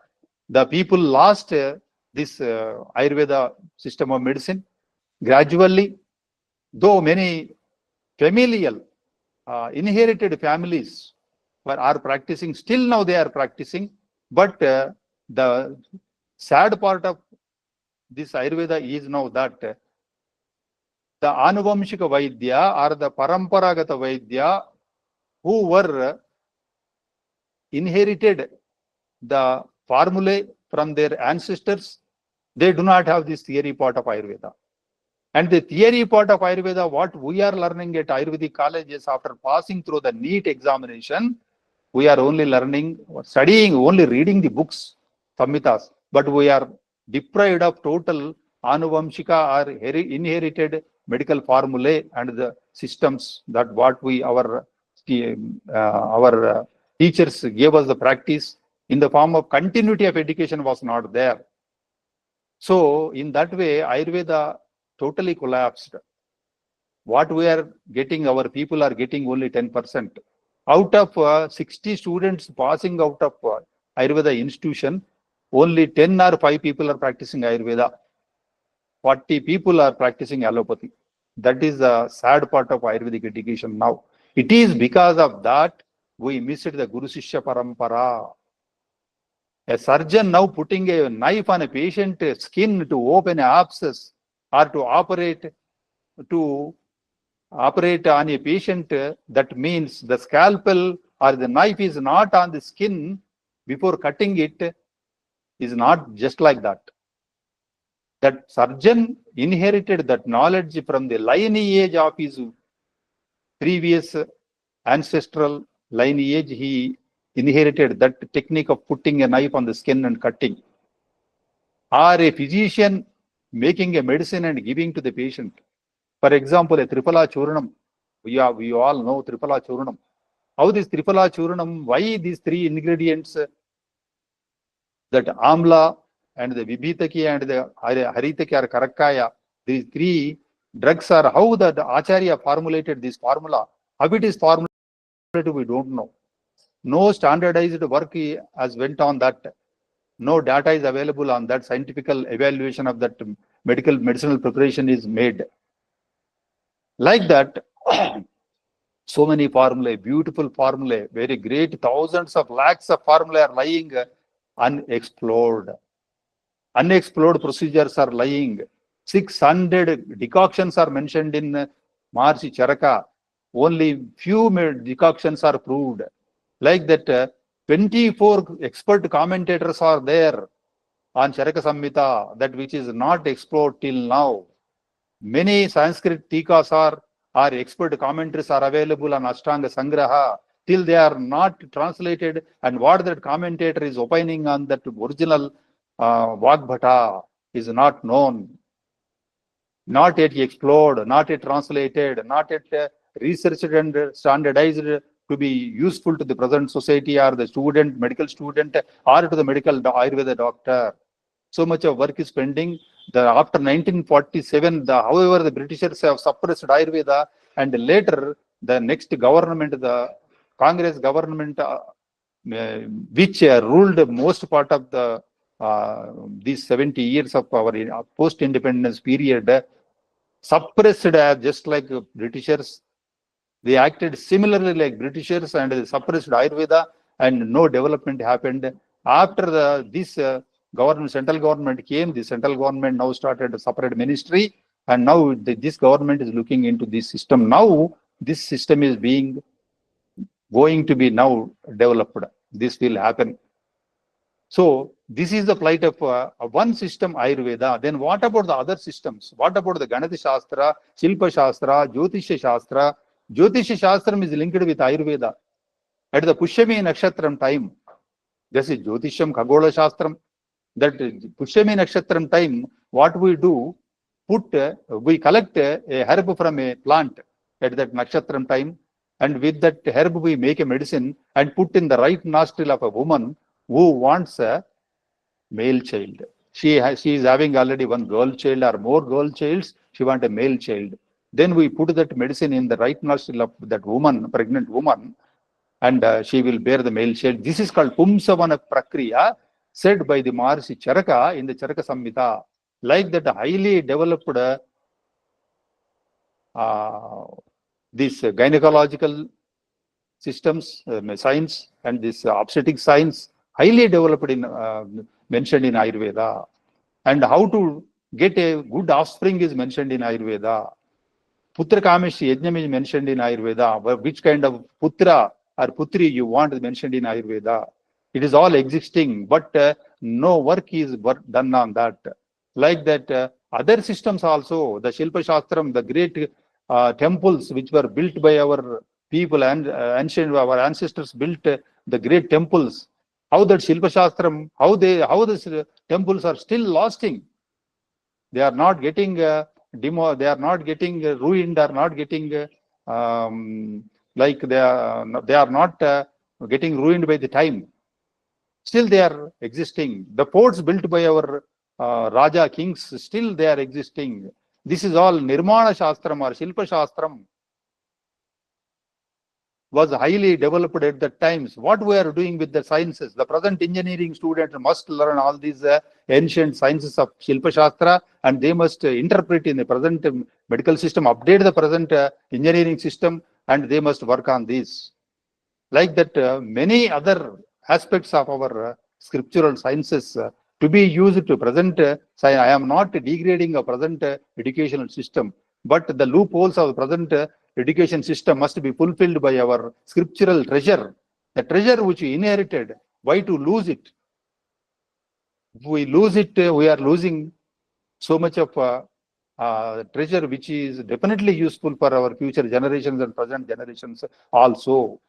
the people lost this Ayurveda system of medicine. Gradually, though many familial inherited families are practicing, still now they are practicing, but the sad part of this Ayurveda is now that the Anuvamshika Vaidya or the Paramparagata Vaidya who were inherited the formulae from their ancestors, they do not have this theory part of Ayurveda. And the theory part of Ayurveda, what we are learning at Ayurvedic colleges after passing through the NEET examination, we are only learning, studying, only reading the books, Samhitas, but we are deprived of total Anuvamshika or inherited medical formulae and the systems that what we, our teachers gave us the practice in the form of continuity of education was not there. So in that way, Ayurveda totally collapsed. What we are getting, our people are getting only 10%. Out of 60 students passing out of Ayurveda institution, only 10 or 5 people are practicing Ayurveda. 40 people are practicing allopathy. That is the sad part of Ayurvedic education now. It is because of that we missed the Guru Shishya Parampara. A surgeon now putting a knife on a patient's skin to open an abscess or to operate on a patient, that means the scalpel or the knife is not on the skin before cutting it, is not just like that. That surgeon inherited that knowledge from the lineage of his previous ancestral lineage. He inherited that technique of putting a knife on the skin and cutting. Or a physician making a medicine and giving to the patient. For example, a Tripala Churnam. We all know Tripala Churnam. How this Tripala Churnam, why these 3 ingredients, that Amla and the Vibhitaki and the Haritaki or Karakaya, these 3 drugs are, how the Acharya formulated this formula. How it is formulated, we don't know. No standardized work has went on that. No data is available on that. Scientific evaluation of that medicinal preparation is made. Like that, so many formulae, beautiful formulae, very great, thousands of lakhs of formulae are lying unexplored. Unexplored procedures are lying. 600 decoctions are mentioned in Maharishi Charaka. Only few decoctions are proved. Like that, 24 expert commentators are there on Charaka Samhita, that which is not explored till now. Many Sanskrit tikas or expert commentaries are available on Ashtanga Sangraha. Till they are not translated, and what that commentator is opining on that original Vagbhata is not known, not yet explored, not yet translated, not yet researched and standardized to be useful to the present society or the student, medical student, or to the medical Ayurveda doctor. So much of work is pending. After 1947, however, the Britishers have suppressed Ayurveda, and later the next government, the Congress government, which ruled most part of the these 70 years of our post-independence period, suppressed just like Britishers. They acted similarly like Britishers and they suppressed Ayurveda, and no development happened. After this government, central government came, the central government now started a separate ministry, and now this government is looking into this system. Now this system is going to be now developed. This will happen. So this is the plight of one system, Ayurveda. Then what about the other systems? What about the Ganati Shastra, Shilpa Shastra, Jyotisha Shastra? Jyotisha Shastram is linked with Ayurveda. At the Pushyami Nakshatram time, this is Jyotisham Khagola Shastram. That Pushyami Nakshatram time, what we do, we collect a herb from a plant at that Nakshatram time. And with that herb, we make a medicine and put in the right nostril of a woman who wants a male child. She is having already one girl child or more girl childs. She wants a male child. Then we put that medicine in the right nostril of that woman, pregnant woman, and she will bear the male child. This is called Pumsavana Prakriya, said by the Maharishi Charaka in the Charaka Samhita. Like that, highly developed these gynecological systems, science, and this obstetric science, highly developed in mentioned in Ayurveda. And how to get a good offspring is mentioned in Ayurveda. Putra Kameshi Yajnam is mentioned in Ayurveda. Which kind of putra or putri you want is mentioned in Ayurveda. It is all existing, but no work is done on that. Like that, other systems also, the Shilpa Shastram, the great temples which were built by our people and our ancestors built the great temples. How that Shilpa Shastram, how the temples are still lasting. They are not getting they are not getting ruined, or not getting like they are not getting ruined by the time. Still they are existing. The forts built by our Raja kings, still they are existing. This is all Nirmana Shastram or Shilpa Shastram was highly developed at the times. What we are doing with the sciences, the present engineering students must learn all these ancient sciences of Shilpa Shastra, and they must interpret in the present medical system, update the present engineering system, and they must work on this. Like that, many other aspects of our scriptural sciences to be used to present science. I am not degrading a present educational system, but the loopholes of the present education system must be fulfilled by our scriptural treasure. The treasure which we inherited, why to lose it? If we lose it, we are losing so much of treasure which is definitely useful for our future generations and present generations also.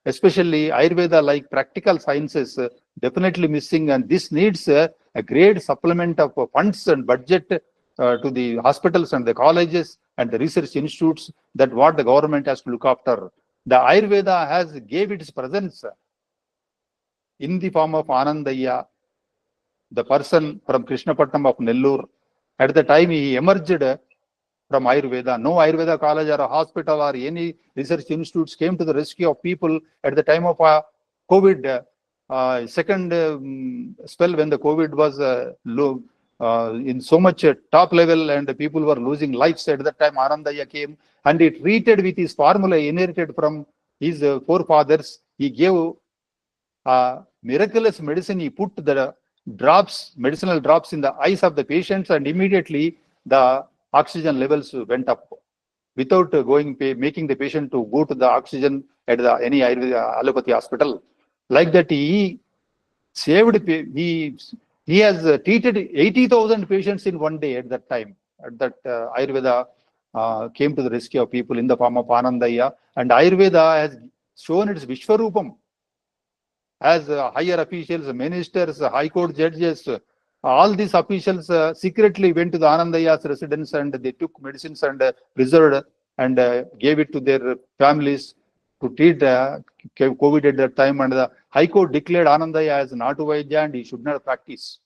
Especially Ayurveda, like practical sciences, definitely missing, and this needs a great supplement of funds and budget to the hospitals and the colleges and the research institutes, that what the government has to look after. The Ayurveda has gave its presence in the form of Anandaya, the person from Krishnapatnam of Nellore. At the time he emerged from Ayurveda. No Ayurveda college or a hospital or any research institutes came to the rescue of people at the time of COVID, second spell when the COVID was low, in so much top level and people were losing lives. At that time Anandaya came and he treated with his formula inherited from his forefathers. He gave miraculous medicine. He put the drops, medicinal drops in the eyes of the patients, and immediately the oxygen levels went up without making the patient to go to the oxygen at any allopathy hospital. Like that, he saved, he has treated 80,000 patients in one day at that time. At that Ayurveda came to the rescue of people in the form of Anandaya, and Ayurveda has shown its Vishwarupam as higher officials, ministers, high court judges. All these officials secretly went to the Anandaya's residence and they took medicines and preserved and gave it to their families to treat COVID at that time. And the High Court declared Anandaya as Natu Vaidya and he should not practice.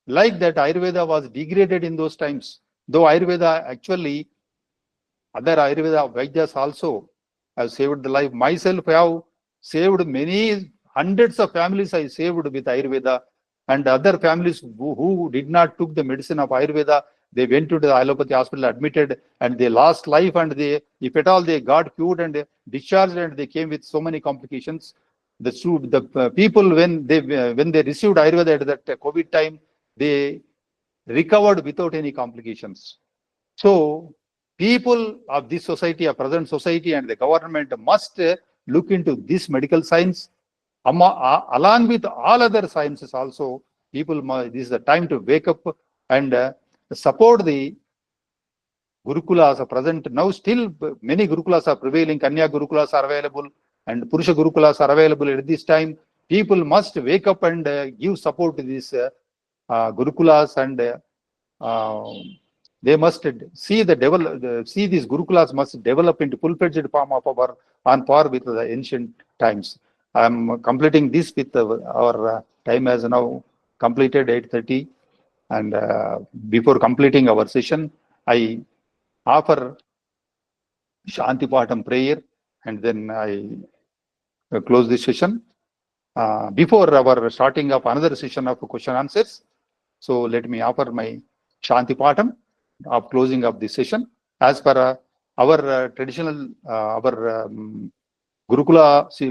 Like that, Ayurveda was degraded in those times. Though Ayurveda actually, other Ayurveda Vaidyas also have saved the life. Myself, I have saved many hundreds of families I saved with Ayurveda, and other families who did not took the medicine of Ayurveda, they went to the allopathy hospital, admitted, and they lost life, and they, if at all, they got cured and discharged, and they came with so many complications. The people, when they received Ayurveda at that COVID time, they recovered without any complications. So people of this society, of present society, and the government must look into this medical science along with all other sciences also. People, this is the time to wake up and support the Gurukulas are present. Now still many Gurukulas are prevailing. Kanya Gurukulas are available and Purusha Gurukulas are available at this time. People must wake up and give support to these Gurukulas and they must see see these Gurukulas must develop into full-fledged form of our on par with the ancient times. I'm completing this with our time has now completed 8:30, and before completing our session, I offer Shanti Patam prayer, and then I close this session. Before our starting of another session of question answers, so let me offer my Shanti Patam of closing of this session. As per our traditional, our Gurukula,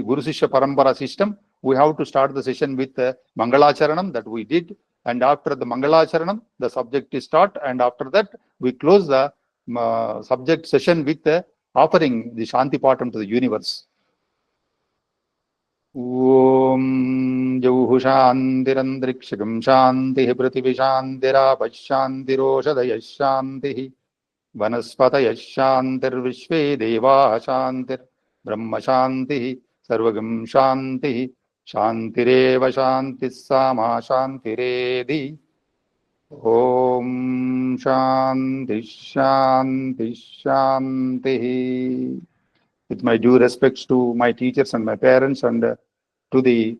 Guru Sishya Parampara system, we have to start the session with Mangalacharanam that we did. And after the Mangalacharanam, the subject is start. And after that, we close the subject session with offering the Shanti Patam to the universe. Om Jauhu Shantirandrikshagam Shantihi Pratibhishantirapashantiroshadaya Shantihi Vanaspataya Shantir Deva Shantir Brahma Shantihi Sarvagam Shantihi Shantireva Shanti Sama Shantiredi Om Shanti Shanti Shantihi. With my due respects to my teachers and my parents, and to the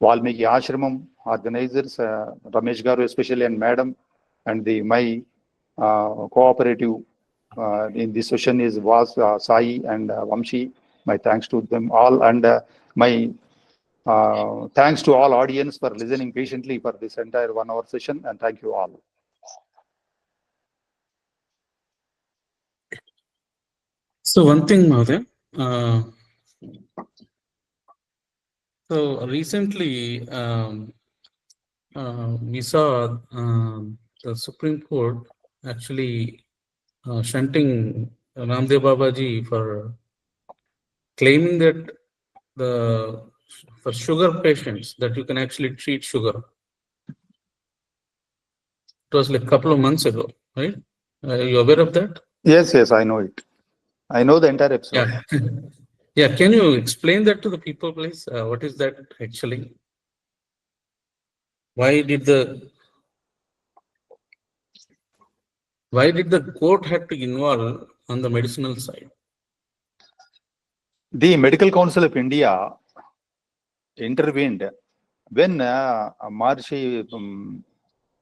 Valmiki Ashram organizers, Ramesh Garu especially, and Madam, and my cooperative in this session is Sai and Vamshi. My thanks to them all, and my thanks to all audience for listening patiently for this entire 1 hour session, and thank you all. So one thing, Mahodaya, so recently we saw the Supreme Court actually shunting Ramdev Babaji for claiming that for sugar patients that you can actually treat sugar. It was like a couple of months ago, right? Are you aware of that? Yes, I know it. I know the entire episode. Yeah. Yeah, can you explain that to the people, please? What is that actually? Why did the court have to involve on the medicinal side? The Medical Council of India intervened when Maharishi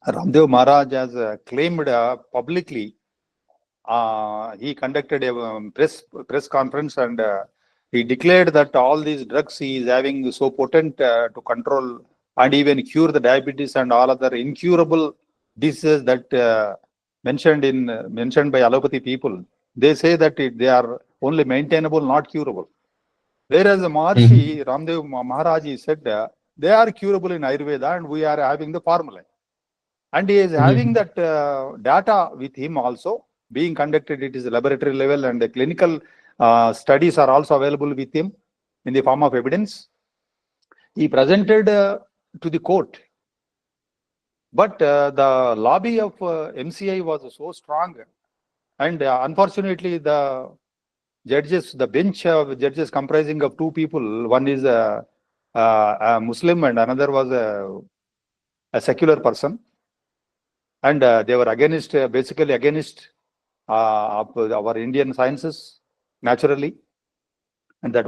Ramdev Maharaj has claimed publicly. He conducted a press conference, and he declared that all these drugs he is having so potent to control and even cure the diabetes and all other incurable diseases that mentioned by allopathy people. They say that they are only maintainable, not curable. Whereas the Maharishi Ramdev Maharaj said they are curable in Ayurveda, and we are having the formula. And he is having that data with him also being conducted. It is laboratory level, and the clinical studies are also available with him in the form of evidence. He presented to the court, but the lobby of MCI was so strong, and unfortunately the judges, the bench of judges comprising of 2 people, one is a Muslim and another was a secular person, and they were against, basically against our Indian sciences, naturally. And that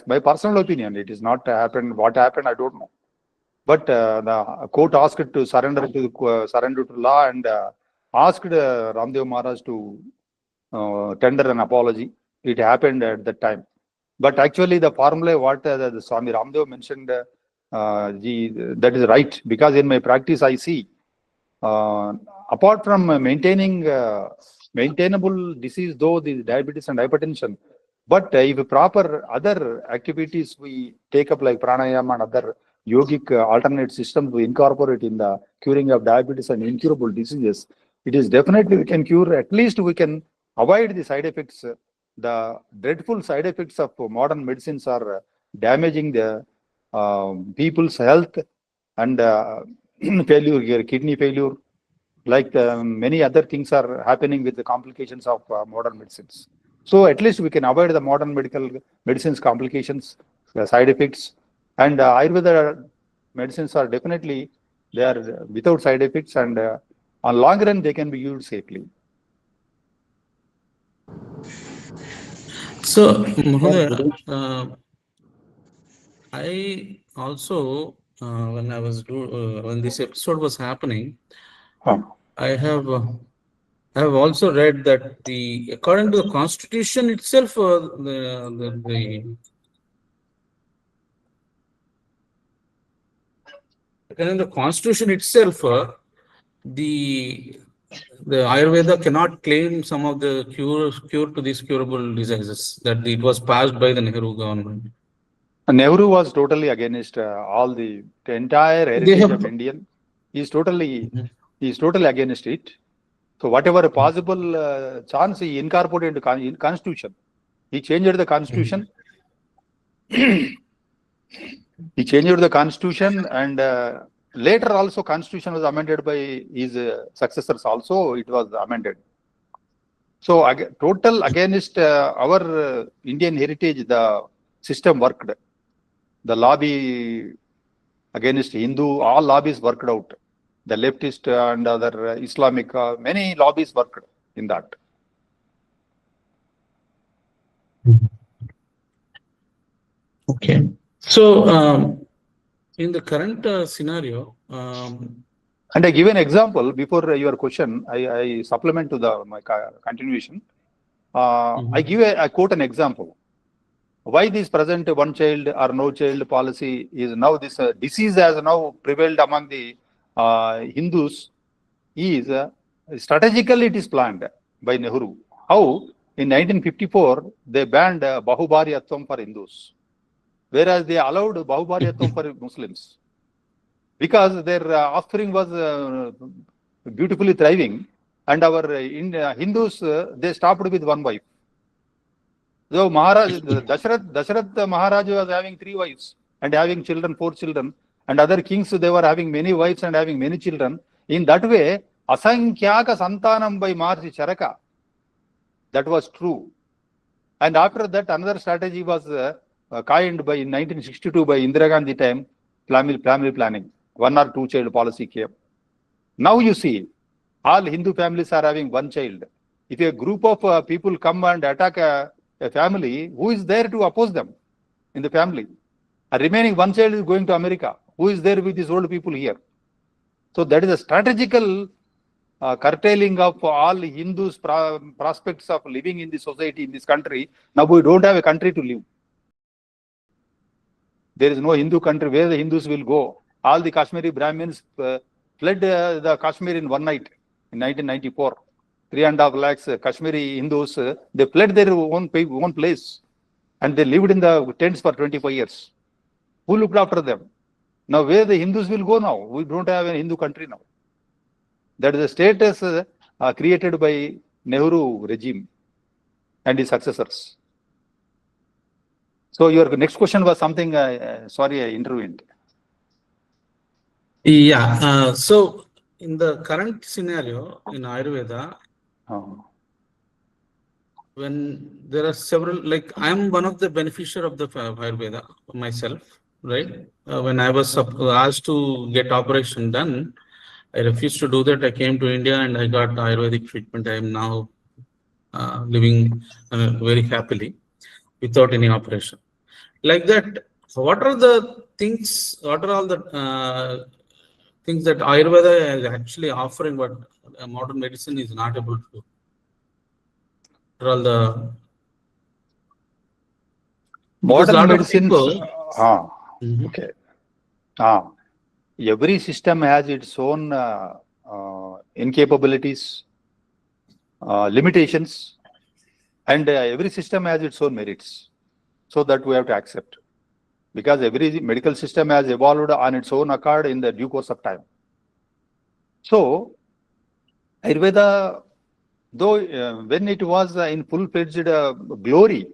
my personal opinion, it is not happened. What happened, I don't know. But the court asked to surrender to law, and asked Ramdev Maharaj to tender an apology. It happened at that time. But actually, the formula what the Swami Ramdev mentioned, that is right, because in my practice I see, apart from maintaining maintainable disease, though the diabetes and hypertension, but if proper other activities we take up like pranayama and other yogic alternate systems we incorporate in the curing of diabetes and incurable diseases, it is definitely we can cure. At least we can avoid the side effects. The dreadful side effects of modern medicines are damaging the people's health, and failure, kidney failure, like many other things are happening with the complications of modern medicines. So at least we can avoid the modern medicines complications, side effects, and Ayurveda medicines are definitely, they are without side effects, and On long run, they can be used safely. So, Mahodaya, I also, when this episode was happening, Huh. I have also read that according to the constitution itself, according to the constitution itself, the Ayurveda cannot claim some of the cure to these curable diseases, that it was passed by the Nehru government. Nehru was totally against all the entire heritage of Indian. He's totally against it. So whatever possible chance he incorporated in constitution, he changed the constitution. He changed the constitution, and later also constitution was amended by his successors. Also, it was amended. So total against our Indian heritage, the system worked. The lobby against Hindu, all lobbies worked out. The leftist and other Islamic, many lobbies worked in that. Okay. So, in the current scenario, and I give an example before your question. I supplement to my continuation. I quote an example. Why this present one child or no child policy is now this disease has now prevailed among the Hindus is strategically it is planned by Nehru. How in 1954 they banned Bahubhariyatvam for Hindus, whereas they allowed Bahubhariyatvam for Muslims because their offspring was beautifully thriving, and our Hindus they stopped with one wife. So Maharaj, Dasharath Maharaj was having 3 wives and having children, 4 children, and other kings they were having many wives and having many children. In that way, Asankyaka Santanam by Maharishi Charaka, that was true. And after that, another strategy was coined by in 1962 by Indira Gandhi time, family planning, 1 or 2 child policy came. Now you see, all Hindu families are having 1 child. If a group of people come and attack a family, who is there to oppose them in the family? A remaining 1 child is going to America. Who is there with these old people here? So that is a strategical curtailing of all Hindus' prospects of living in the society in this country. Now we don't have a country to live. There is no Hindu country where the Hindus will go. All the Kashmiri Brahmins fled the Kashmir in one night in 1994. 3.5 lakhs Kashmiri Hindus, they fled their own place and they lived in the tents for 25 years. Who looked after them? Now where the Hindus will go now? We don't have a Hindu country now. That is a status created by Nehru regime and his successors. So your next question was something, sorry, I intervened. Yeah. So in the current scenario in Ayurveda, when there are several, like I'm one of the beneficiary of the Ayurveda myself, right? When I was asked to get operation done, I refused to do that. I came to India and I got Ayurvedic treatment. I am now living very happily without any operation. Like that, what are the things, what are all the things that Ayurveda is actually offering, but modern medicine is not able to do? What are all the modern medicines? Mhm. Okay. Every system has its own incapabilities, limitations, and every system has its own merits. So that we have to accept, because every medical system has evolved on its own accord in the due course of time. So Ayurveda, though when it was in full-fledged glory,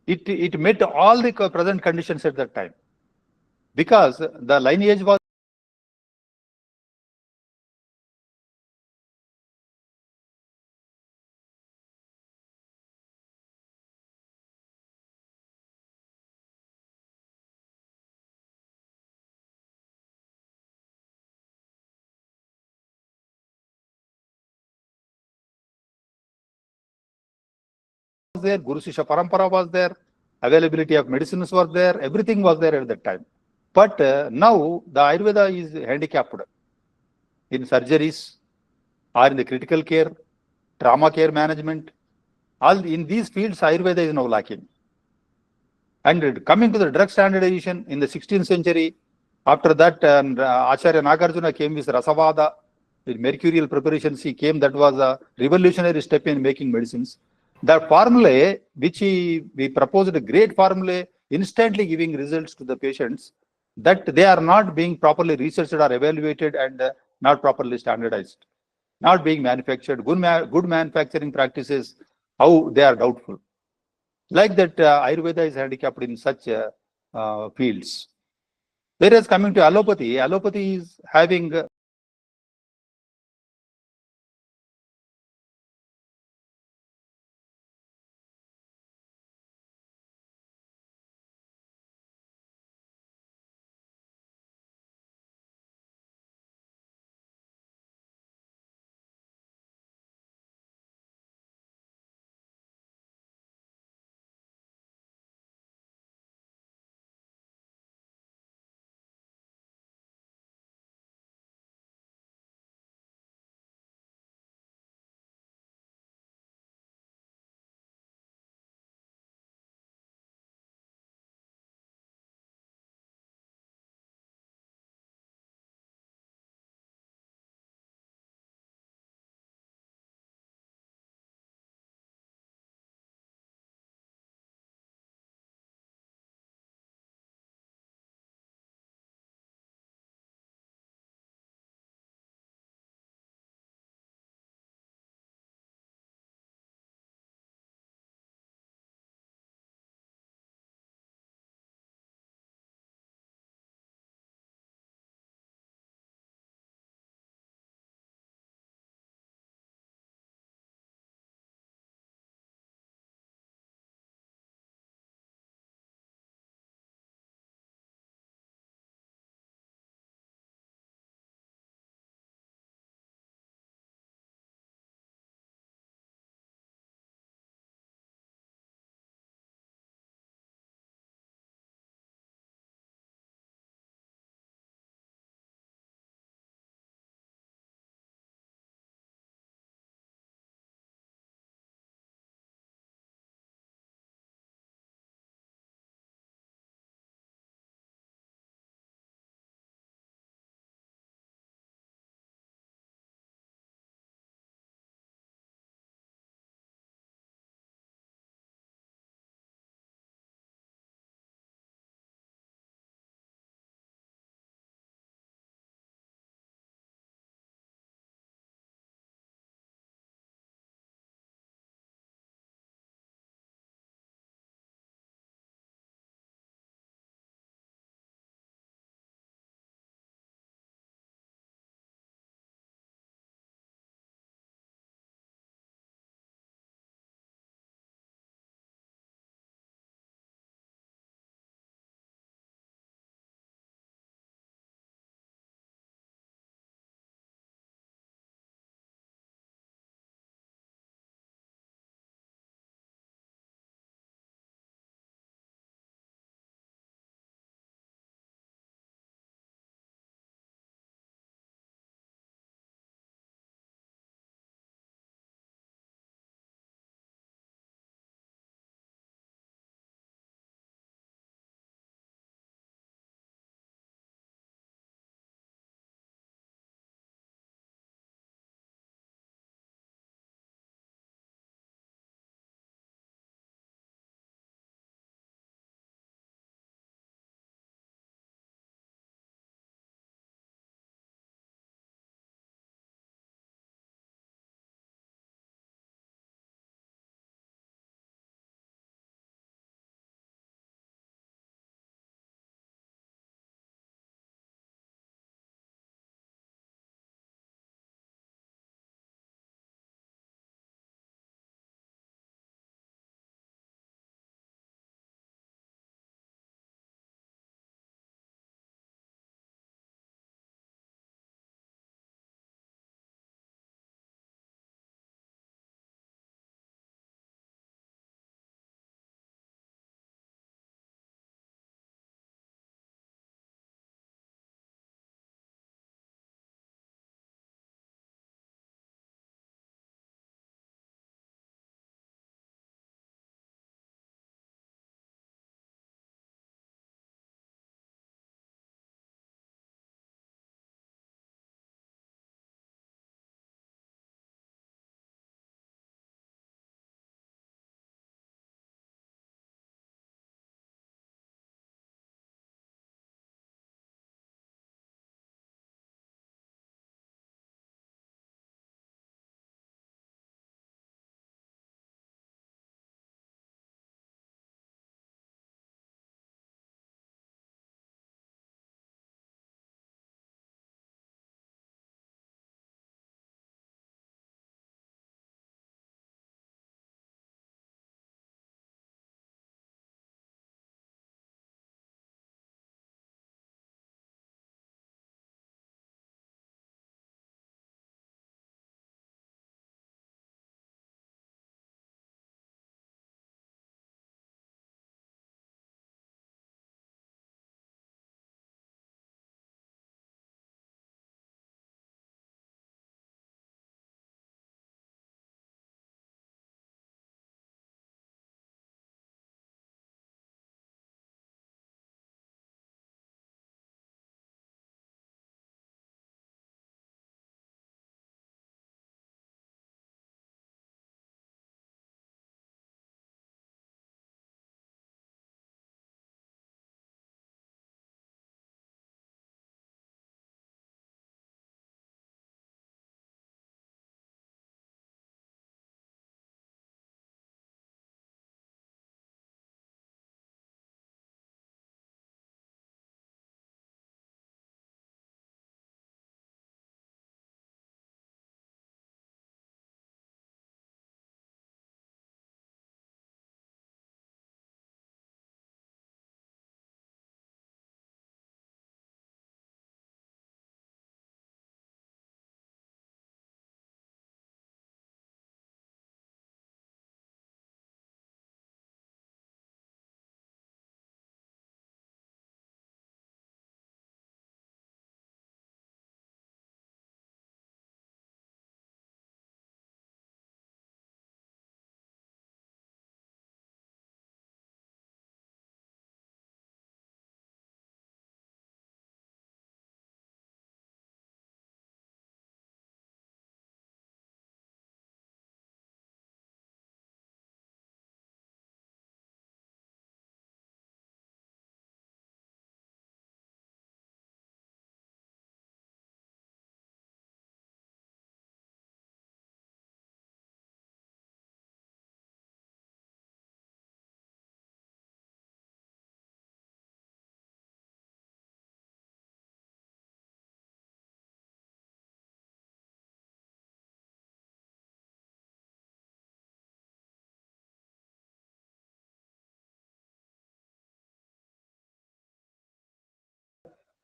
it met all the present conditions at that time, because the lineage was there, Guru Sishya Parampara was there, availability of medicines was there, everything was there at that time. But now the Ayurveda is handicapped in surgeries or in the critical care, trauma care management. All in these fields, Ayurveda is now lacking. And coming to the drug standardization in the 16th century, after that, Acharya Nagarjuna came with Rasavada, with mercurial preparations. He came, that was a revolutionary step in making medicines. That formulae, which we proposed a great formulae, instantly giving results to the patients, that they are not being properly researched or evaluated and not properly standardized, not being manufactured. Good manufacturing practices, how they are doubtful. Like that, Ayurveda is handicapped in such fields. Whereas coming to allopathy, allopathy is having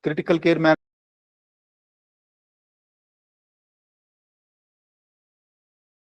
critical care